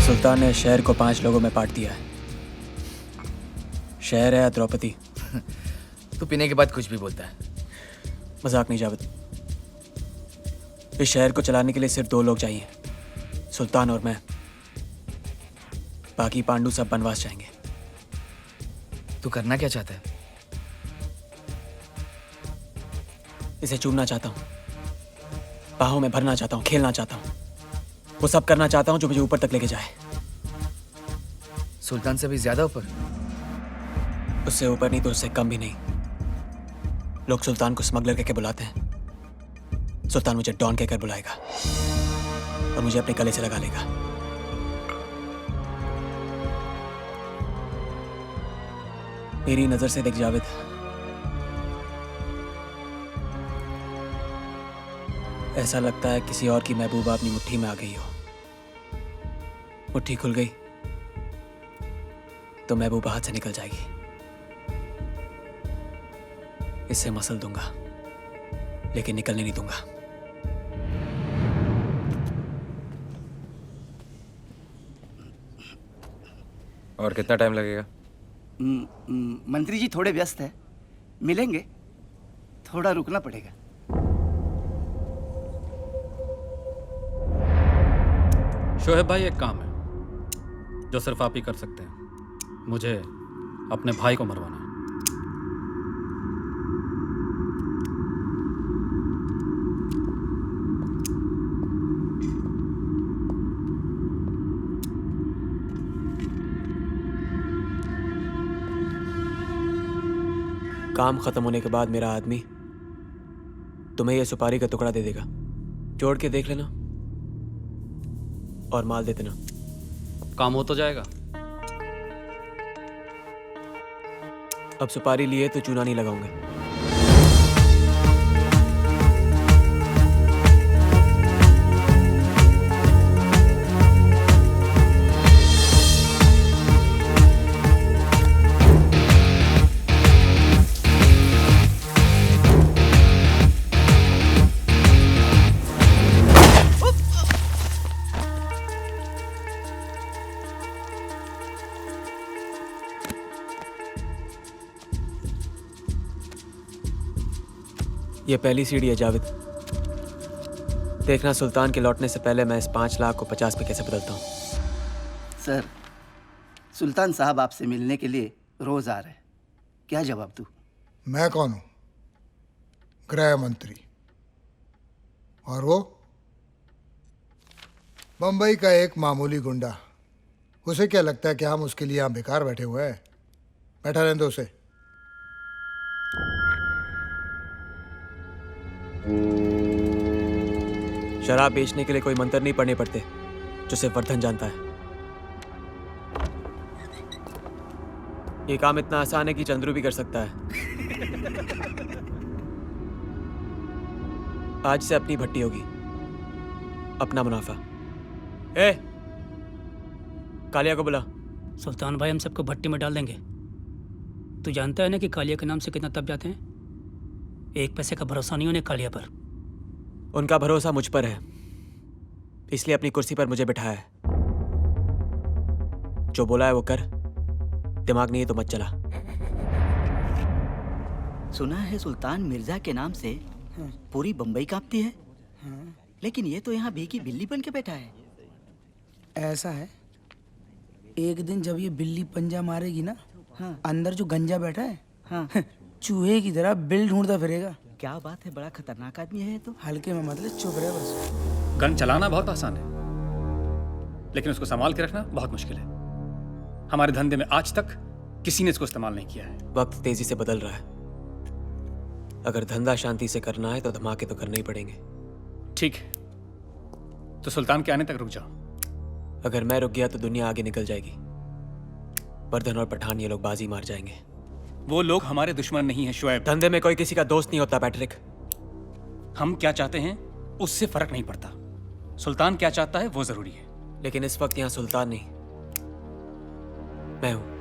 सुल्तान ने शहर को 5 लोगों में बांट दिया है। शहर है या द्रौपदी। तू पीने के बाद कुछ भी बोलता है। मजाक नहीं जावेद। इस शहर को चलाने के लिए सिर्फ 2 लोग चाहिए, सुल्तान और मैं। बाकी पांडु सब बनवास जाएंगे। तू करना क्या चाहता है? इसे चूमना चाहता हूँ, बाहों में भरना चाहता हूँ, खेलना चाहता हूँ। वो सब करना चाहता हूँ जो मुझे ऊपर तक लेके जाए। सुल्तान से भी ज्यादा ऊपर? उससे ऊपर नहीं तो उससे कम भी नहीं। लोग सुल्तान को स्मगलर कहकर बुलाते हैं। सुल्तान मुझे डॉन कहकर बुलाएगा और मुझे अपने गले से लगा लेगा। मेरी नजर से देख जावेद, ऐसा लगता है किसी और की महबूबा अपनी मुट्ठी में आ गई हो। मुट्ठी खुल गई तो महबूबा हाथ से निकल जाएगी। इससे मसल दूंगा लेकिन निकलने नहीं दूंगा। और कितना टाइम लगेगा? मंत्री जी थोड़े व्यस्त है, मिलेंगे, थोड़ा रुकना पड़ेगा। शोहेब भाई, एक काम है जो सिर्फ आप ही कर सकते हैं। मुझे अपने भाई को मरवाना है। काम खत्म होने के बाद मेरा आदमी तुम्हें यह सुपारी का टुकड़ा दे देगा। जोड़ के देख लेना और माल दे देना। काम हो तो जाएगा। अब सुपारी लिए तो चूना नहीं लगाऊंगा। ये पहली सीढ़ी है जावेद। देखना सुल्तान के लौटने से पहले मैं इस 5 लाख को 50 में कैसे बदलता हूँ। सर, सुल्तान साहब आपसे मिलने के लिए रोज आ रहे हैं। क्या जवाब दूं? मैं कौन हूं? गृह मंत्री। और वो बंबई का एक मामूली गुंडा। उसे क्या लगता है कि हम उसके लिए यहाँ बेकार बैठे हुए हैं? बैठा रहने दो उसे। शराब बेचने के लिए कोई मंत्र नहीं पढ़ने पड़ते, जो सिर्फ वर्धन जानता है। ये काम इतना आसान है कि चंद्रू भी कर सकता है। आज से अपनी भट्टी होगी, अपना मुनाफा। ए, कालिया को बुला। सुल्तान भाई हम सबको भट्टी में डाल देंगे। तू जानता है ना कि कालिया के नाम से कितना तप जाते हैं। एक पैसे का भरोसा नहीं उन्हें कालिया पर। उनका भरोसा मुझ पर है, इसलिए अपनी कुर्सी पर मुझे बिठाया है। जो बोला है वो कर। दिमाग नहीं है तो मत चला। सुना है सुल्तान मिर्जा के नाम से पूरी बंबई कांपती है, लेकिन ये तो यहाँ भीगी बिल्ली बन के बैठा है। ऐसा है, एक दिन जब ये बिल्ली पंजा मारेगी ना, अंदर जो गंजा बैठा है चूहे की तरह बिल ढूंढता फिरेगा। क्या बात है, बड़ा खतरनाक आदमी है तो। हल्के में मतलब चुप रहे बस। गन चलाना बहुत आसान है, लेकिन उसको संभाल के रखना बहुत मुश्किल है। हमारे धंधे में आज तक किसी ने इसको इस्तेमाल नहीं किया है। वक्त तेजी से बदल रहा है। अगर धंधा शांति से करना है तो धमाके तो करने ही पड़ेंगे। ठीक है, तो सुल्तान के आने तक रुक जाओ। अगर मैं रुक गया तो दुनिया आगे निकल जाएगी। वर्धन और पठान ये लोग बाजी मार जाएंगे। वो लोग हमारे दुश्मन नहीं हैं शुएब। धंधे में कोई किसी का दोस्त नहीं होता पैट्रिक। हम क्या चाहते हैं उससे फर्क नहीं पड़ता। सुल्तान क्या चाहता है वो जरूरी है। लेकिन इस वक्त यहाँ सुल्तान नहीं, मैं हूं।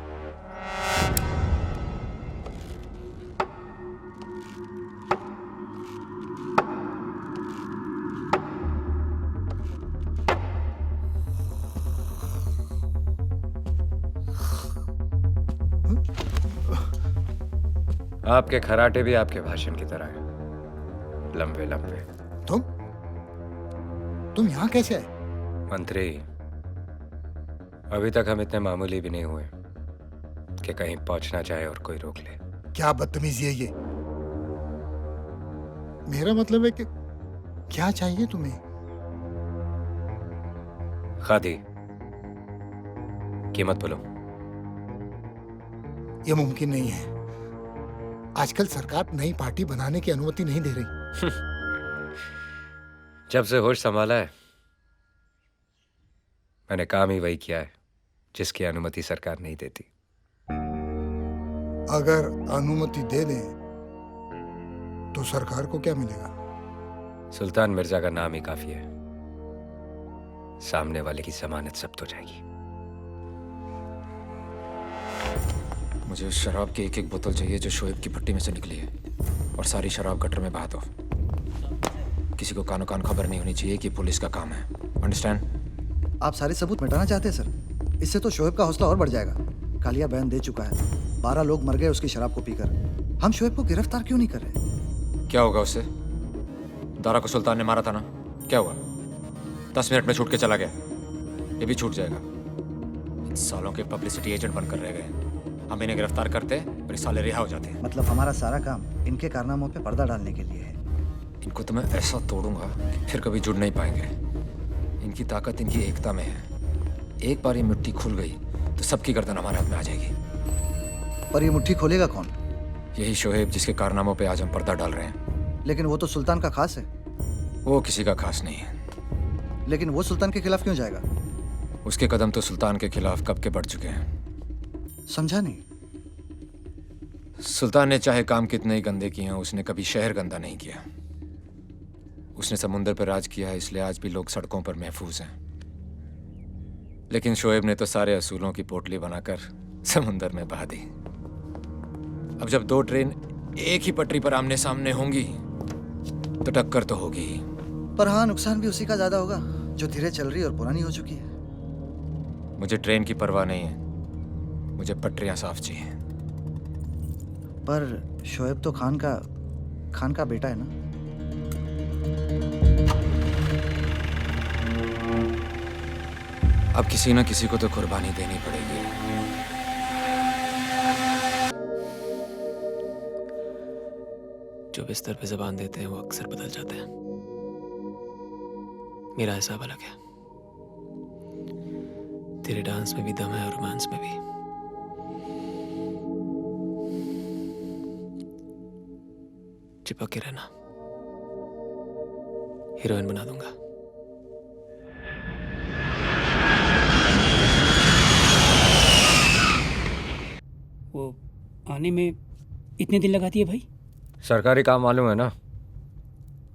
आपके खराटे भी आपके भाषण की तरह हैं, लंबे लंबे। तुम यहाँ कैसे आए? मंत्री, अभी तक हम इतने मामूली भी नहीं हुए कि कहीं पहुंचना चाहे और कोई रोक ले। क्या बदतमीजी है ये? मेरा मतलब है कि क्या चाहिए तुम्हें? खादी, कीमत बोलो। ये मुमकिन नहीं है। आजकल सरकार नई पार्टी बनाने की अनुमति नहीं दे रही। जब से होश संभाला है मैंने काम ही वही किया है जिसकी अनुमति सरकार नहीं देती। अगर अनुमति दे दें तो सरकार को क्या मिलेगा? सुल्तान मिर्जा का नाम ही काफी है। सामने वाले की जमानत जब्त हो जाएगी। मुझे शराब की एक बोतल चाहिए जो शोएब की भट्टी में से निकली है, और सारी शराब गटर में बहा दो। किसी को कानो कान खबर नहीं होनी चाहिए कि पुलिस का काम है। अंडरस्टैंड? आप सारे सबूत मिटाना चाहते हैं सर? इससे तो शोएब का हौसला और बढ़ जाएगा। कालिया बयान दे चुका है, 12 लोग मर गए उसकी शराब को पीकर। हम शोएब को गिरफ्तार क्यों नहीं कर रहे? क्या होगा उससे? दारा को सुल्तान ने मारा था ना, क्या हुआ? 10 मिनट में छूट के चला गया, ये भी छूट जाएगा। इन सालों के पब्लिसिटी एजेंट बनकर रह गए। हम इन्हें गिरफ्तार करते और ये साले रिहा हो जाते हैं। मतलब हमारा सारा काम इनके कारनामों पे पर्दा डालने के लिए है। इनको तो मैं ऐसा तोड़ूंगा कि फिर कभी जुड़ नहीं पाएंगे। इनकी ताकत इनकी एकता में है। एक बार ये मुट्ठी खुल गई तो सबकी गर्दन हमारे हाथ में आ जाएगी। पर ये मुट्ठी खोलेगा कौन? यही शोएब जिसके कारनामों पे आज हम पर्दा डाल रहे हैं। लेकिन वो तो सुल्तान का खास है। वो किसी का खास नहीं है। लेकिन वो सुल्तान के खिलाफ क्यों जाएगा? उसके कदम तो सुल्तान के खिलाफ कब के बढ़ चुके हैं। समझा नहीं। सुल्तान ने चाहे काम कितने ही गंदे किए हैं, उसने कभी शहर गंदा नहीं किया। उसने समुंदर पर राज किया है, इसलिए आज भी लोग सड़कों पर महफूज हैं। लेकिन शोएब ने तो सारे असूलों की पोटली बनाकर समुंदर में बहा दी। अब जब दो ट्रेन एक ही पटरी पर आमने सामने होंगी तो टक्कर तो होगी ही। पर हाँ, नुकसान भी उसी का ज्यादा होगा जो धीरे चल रही और पुरानी हो चुकी है। मुझे ट्रेन की परवाह नहीं है, मुझे पटरियां साफ चाहिए। पर शोएब तो खान का बेटा है ना। अब किसी न किसी को तो कुर्बानी देनी पड़ेगी। जो बिस्तर पे जबान देते हैं वो अक्सर बदल जाते हैं। मेरा हिसाब अलग है। तेरे डांस में भी दम है और रोमांस में भी। चिपक के रहना, हीरोइन बना दूंगा। वो आने में इतने दिन लगाती है भाई? सरकारी काम मालूम है ना,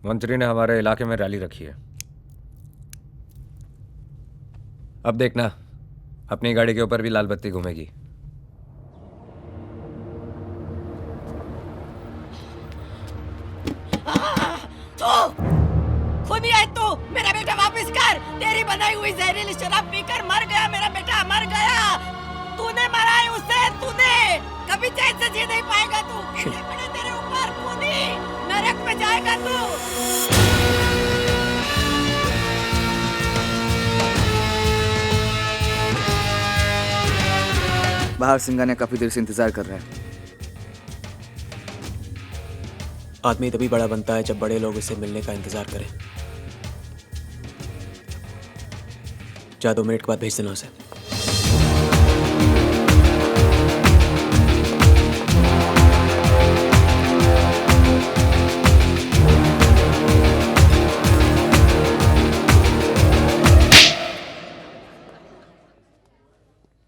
मंत्री ने हमारे इलाके में रैली रखी है। अब देखना, अपनी गाड़ी के ऊपर भी लाल बत्ती घूमेगी। तो खूनी है तू। मेरा बेटा वापस कर। तेरी बनाई हुई जहरीली शराब पीकर मर गया मेरा बेटा, मर गया। तूने मारा है उसे, तूने। कभी चैन से जी नहीं पाएगा तू। कितने बड़े तेरे ऊपर खूनी, नरक में जाएगा तू। बाहर सिंगानिया काफी देर से इंतजार कर रहे हैं। आदमी तभी बड़ा बनता है जब बड़े लोग उससे मिलने का इंतजार करें। जा 2 मिनट के बाद भेज देना उसे।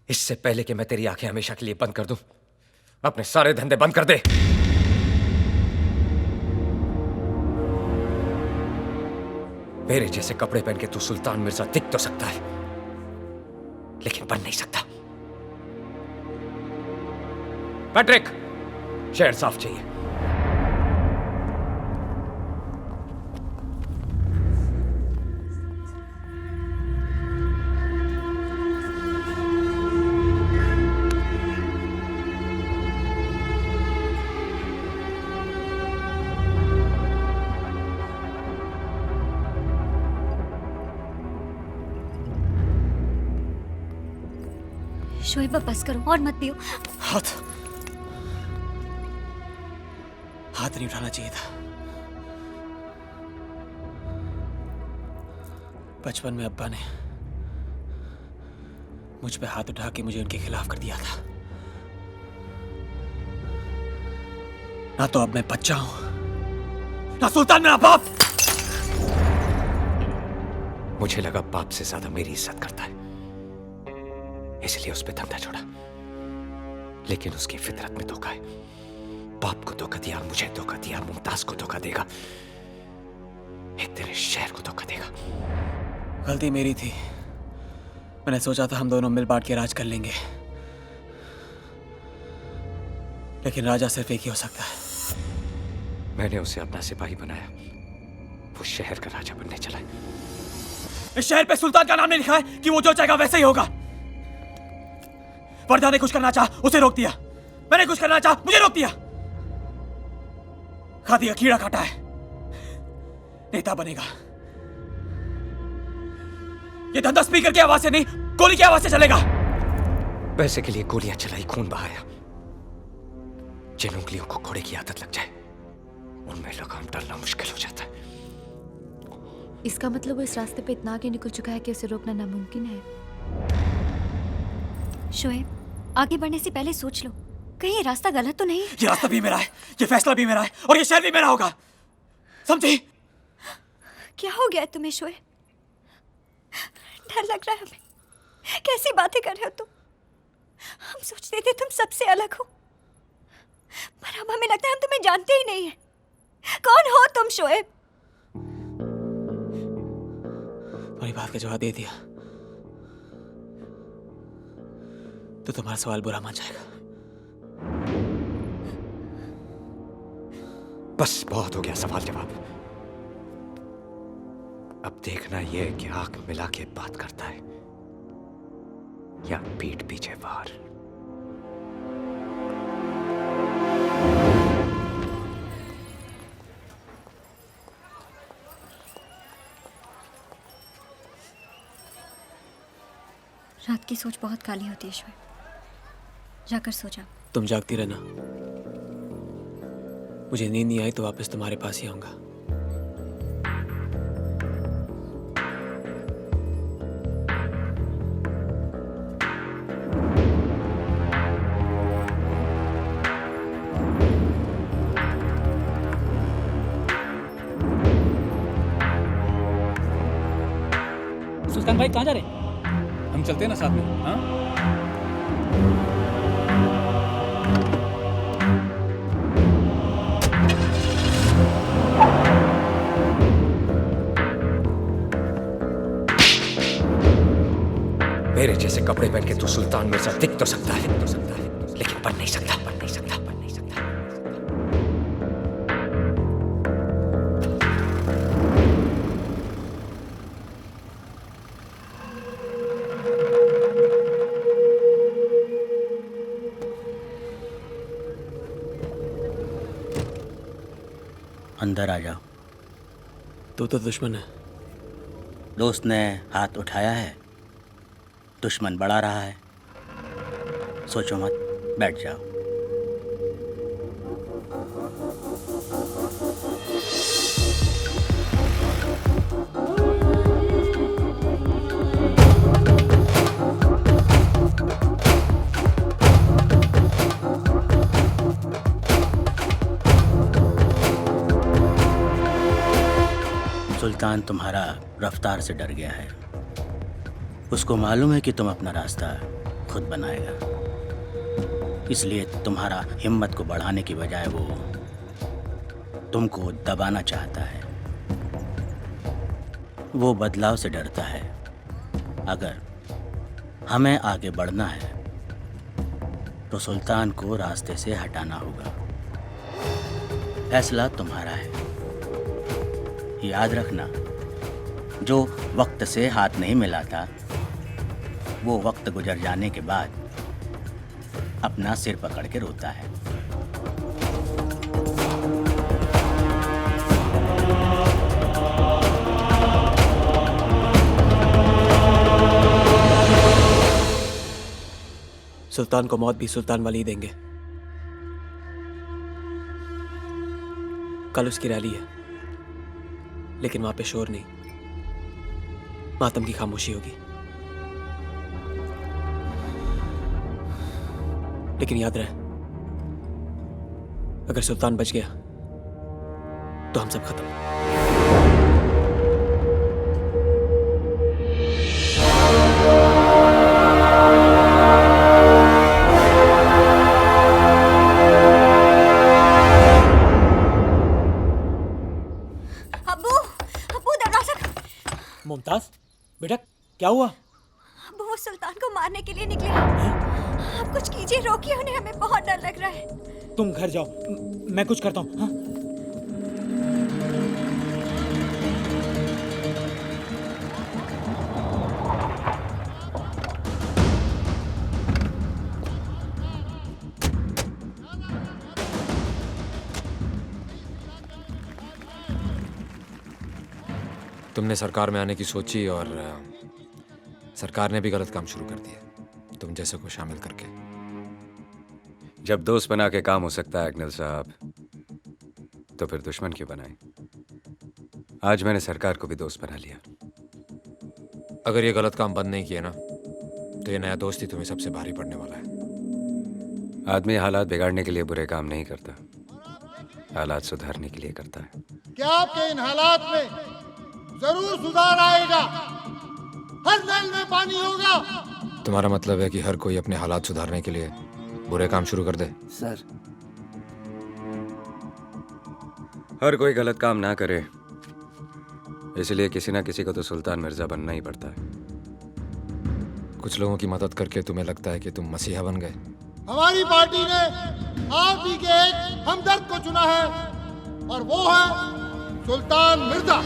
इससे पहले कि मैं तेरी आंखें हमेशा के लिए बंद कर दूं, अपने सारे धंधे बंद कर दे। मेरे जैसे कपड़े पहन के तू सुल्तान मिर्जा दिख तो सकता है, लेकिन बन नहीं सकता। पैट्रिक, शहर साफ चाहिए। शोएब बस करो और मत पियो। हाथ नहीं उठाना चाहिए था। बचपन में अब्बा ने मुझ पे हाथ उठा के मुझे उनके खिलाफ कर दिया था। ना तो अब मैं बच्चा हूं, ना सुल्तान मेरा बाप। मुझे लगा बाप से ज्यादा मेरी इज्जत करता है, इसलिए उस पर धंधा छोड़ा। लेकिन उसकी फितरत में धोखा है। बाप को धोखा दिया, मुझे धोखा दिया, मुमताज को धोखा देगा, एक तेरे शहर को धोखा देगा। गलती मेरी थी। मैंने सोचा था हम दोनों मिल बांट के राज कर लेंगे, लेकिन राजा सिर्फ एक ही हो सकता है। मैंने उसे अपना सिपाही बनाया, वो शहर का राजा बनने चला है। इस शहर पे सुल्तान का नाम नहीं लिखा है कि वो जो चाहेगा वैसे ही होगा। वर्दा ने कुछ करना चाहा, उसे रोक दिया। मैंने कुछ करना चाहा, मुझे रोक दिया। खादी का कीड़ा काटा है, नेता बनेगा। ये धंधा स्पीकर की आवाज से नहीं, गोली की आवाज से चलेगा। पैसे के लिए गोलियां चलाई, खून बहाया। जिन उंगलियों को घोड़े की आदत लग जाए, उनमें लगाम डालना मुश्किल हो जाता है। इसका मतलब वो इस रास्ते पे इतना आगे निकल चुका है कि उसे रोकना नामुमकिन है। शोएब, आगे बढ़ने से पहले सोच लो, कहीं ये रास्ता गलत तो नहीं? ये रास्ता भी मेरा है, ये फैसला भी मेरा है और ये शहर भी मेरा होगा, समझी? क्या हो गया है तुम्हें शोएब? डर लग रहा है हमें। कैसी बातें कर रहे हो तुम? हम सोचते थे तुम सबसे अलग हो, पर अब हमें लगता है हम तुम्हें जानते ही नहीं है। कौन हो तुम शोएब? तुम्हारी बात का जवाब दे दिया तो तुम्हारा सवाल बुरा मान जाएगा। बस बहुत हो गया सवाल जवाब। अब देखना ये कि आंख मिला के बात करता है या पीठ पीछे वार। रात की सोच बहुत काली होती है शोएब, जाकर सो जाओ। तुम जागती रहना, मुझे नींद नहीं आई तो वापस तुम्हारे पास ही आऊंगा। सुल्तान भाई कहाँ जा रहे हैं? हम चलते हैं ना साथ में, हाँ? मेरे जैसे कपड़े पहन के तू सुल्तान मिर्जा दिख तो सकता है, लेकिन बन नहीं सकता। अंदर आ जाओ। तू तो दुश्मन है। दोस्त ने हाथ उठाया है, दुश्मन बढ़ा रहा है। सोचो मत, बैठ जाओ। सुल्तान तुम्हारा रफ्तार से डर गया है। उसको मालूम है कि तुम अपना रास्ता खुद बनाएगा, इसलिए तुम्हारा हिम्मत को बढ़ाने की बजाय वो तुमको दबाना चाहता है। वो बदलाव से डरता है। अगर हमें आगे बढ़ना है तो सुल्तान को रास्ते से हटाना होगा। फैसला तुम्हारा है। याद रखना, जो वक्त से हाथ नहीं मिलाता वो वक्त गुजर जाने के बाद अपना सिर पकड़ के रोता है। सुल्तान को मौत भी सुल्तान वाली ही देंगे। कल उसकी रैली है, लेकिन वहां पे शोर नहीं, मातम की खामोशी होगी। लेकिन याद रहे, अगर सुल्तान बच गया तो हम सब खत्म। मुमताज, बेटा क्या हुआ? अब्बू वो सुल्तान को मारने के लिए निकले हैं। आप कुछ कीजिए, रोकिए उन्हें, हमें बहुत डर लग रहा है। तुम घर जाओ, मैं कुछ करता हूँ। हाँ? तुमने सरकार में आने की सोची और सरकार ने भी गलत काम शुरू कर दिया, तुम जैसे को शामिल करके। जब दोस्त बना के काम हो सकता है अग्निल साहब, तो फिर दुश्मन क्यों बनाए? आज मैंने सरकार को भी दोस्त बना लिया। अगर ये गलत काम बंद नहीं किया ना, तो ये नया दोस्त ही तुम्हें सबसे भारी पड़ने वाला है। आदमी हालात बिगाड़ने के लिए बुरे काम नहीं करता, हालात सुधारने के लिए करता है। क्या आपके इन हालात में जरूर सुधार आएगा? हर नल में पानी होगा। तुम्हारा मतलब है कि हर कोई अपने हालात सुधारने के लिए बुरे काम शुरू कर दे? सर, हर कोई गलत काम ना करे, इसलिए किसी ना किसी को तो सुल्तान मिर्जा बनना ही पड़ता है। कुछ लोगों की मदद करके तुम्हें लगता है कि तुम मसीहा बन गए? हमारी पार्टी ने आप ही के एक हमदर्द को चुना है और वो है सुल्तान मिर्जा।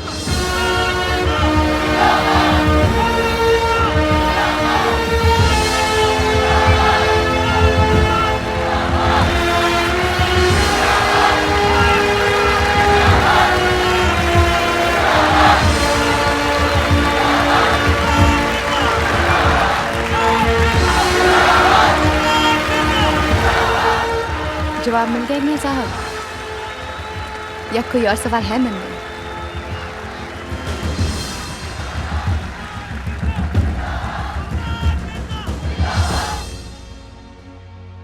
जवाब मिल गया मियां साहब, या कोई और सवाल है मन में?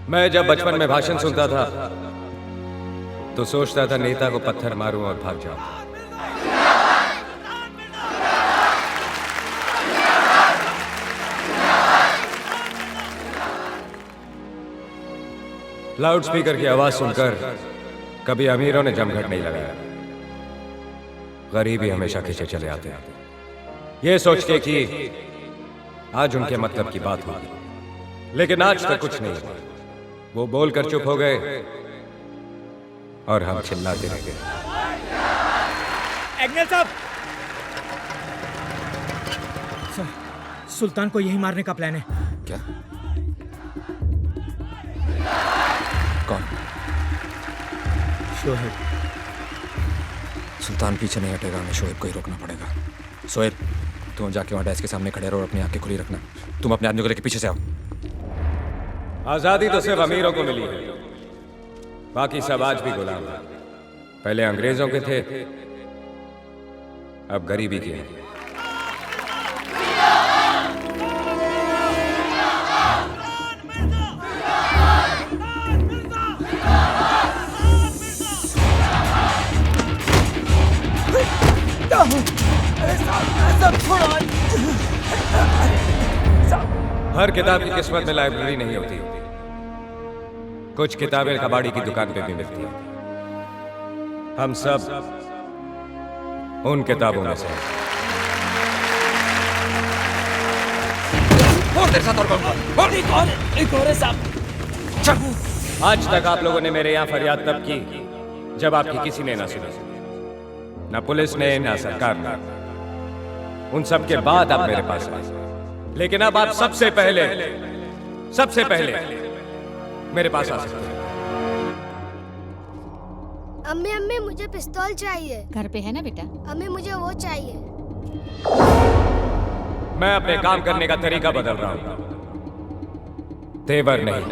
मैं जब बचपन में भाषण सुनता था तो सोचता था नेता को पत्थर मारूं और भाग जाऊं। लाउड स्पीकर की आवाज सुनकर कभी अमीरों ने जमघट नहीं लगाया, गरीब ही हमेशा खींचे चले आते हैं, ये सोच के कि आज उनके मतलब की बात होगी। लेकिन आज तक कुछ नहीं हुआ। वो बोलकर चुप हो गए और हम चिल्लाते रह गए। एग्नेल साहब, सर, सुल्तान को यही मारने का प्लान है। क्या? कौन? शोहेब। सुल्तान पीछे नहीं हटेगा, हमें शोएब को ही रोकना पड़ेगा। शोएब, तुम जाके वहां डेस्क के सामने खड़े रहो और अपनी आंखें खुली रखना। तुम अपने आदमी को लेकर पीछे से आओ। आजादी तो सिर्फ अमीरों को मिली है, बाकी सब आज भी गुलाम हैं। पहले अंग्रेजों के थे, अब गरीबी के हैं। हर किताब की किस्मत में लाइब्रेरी नहीं होती, कुछ किताबें कबाड़ी की दुकान पे भी मिलती हैं। हम सब उन किताबों में से हैं। एक और है साहब। आज तक आप लोगों ने मेरे यहाँ फरियाद तब की जब आपकी किसी ने ना सुनी, ना पुलिस ने ना सरकार ने। उन सब के बाद आप मेरे पास आए, लेकिन अब आप सबसे पहले मेरे पास आ सकते हैं। अम्मी अम्मी मुझे पिस्तौल चाहिए। घर पे है ना बेटा? अम्मी मुझे वो चाहिए। मैं अपने काम करने का तरीका बदल रहा हूं, तेवर नहीं।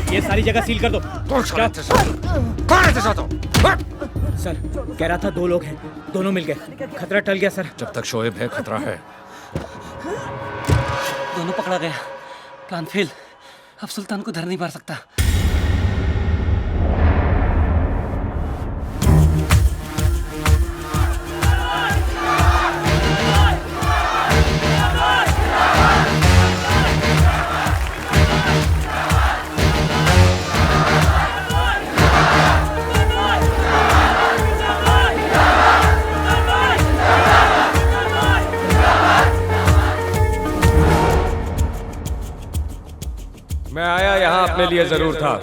ये सारी जगह सील कर दो। सर, कह रहा था 2 लोग हैं, दोनों मिल गए। खतरा टल गया सर। जब तक शोएब है खतरा है। दोनों पकड़ा गया, प्लान फेल। अब सुल्तान को धर नहीं मार सकता। मैं आया यहाँ अपने लिए जरूर था,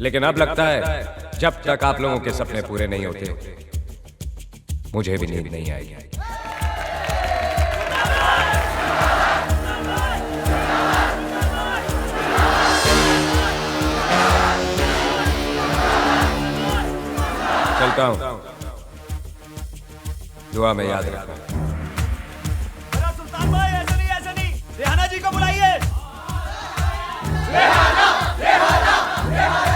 लेकिन अब लगता है जब तक आप लोगों के सपने पूरे नहीं होते मुझे भी नींद नहीं आएगी। चलता हूं। दुआ में याद रखना। सुल्तान भाई ऐसा नहीं, रेहाना जी को बुलाइए। रेहाना, रेहाना, रेहाना।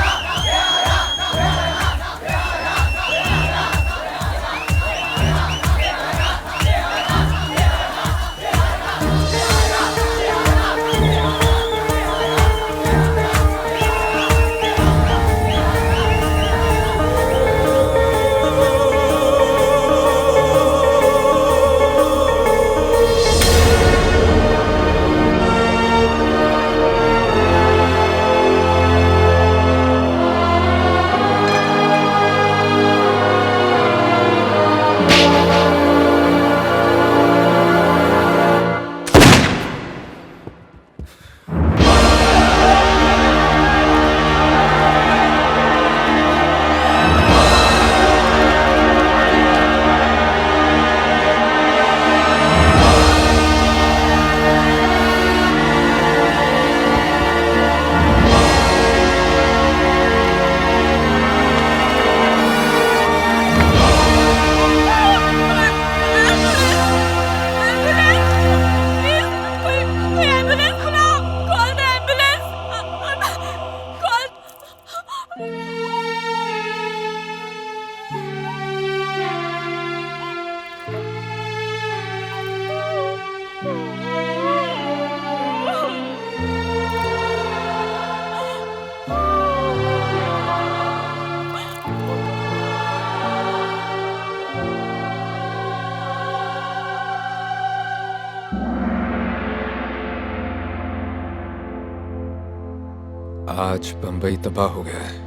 आज बंबई तबाह हो गया है।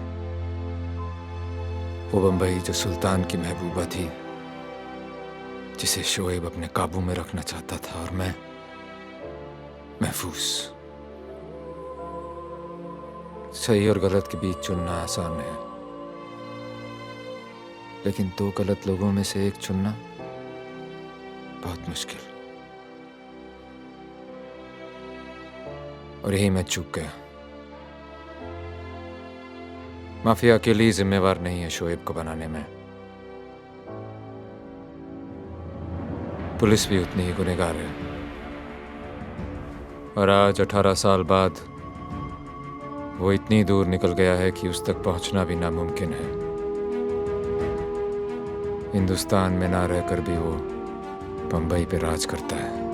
वो बंबई जो सुल्तान की महबूबा थी, जिसे शोएब अपने काबू में रखना चाहता था, और मैं महफूज। सही और गलत के बीच चुनना आसान है, लेकिन दो गलत लोगों में से एक चुनना बहुत मुश्किल। और यही मैं चूक गया। माफिया अकेली ही जिम्मेवार नहीं है शोएब को बनाने में, पुलिस भी उतनी ही गुनहगार है। और आज 18 साल बाद वो इतनी दूर निकल गया है कि उस तक पहुंचना भी नामुमकिन है। हिंदुस्तान में ना रहकर भी वो बंबई पे राज करता है।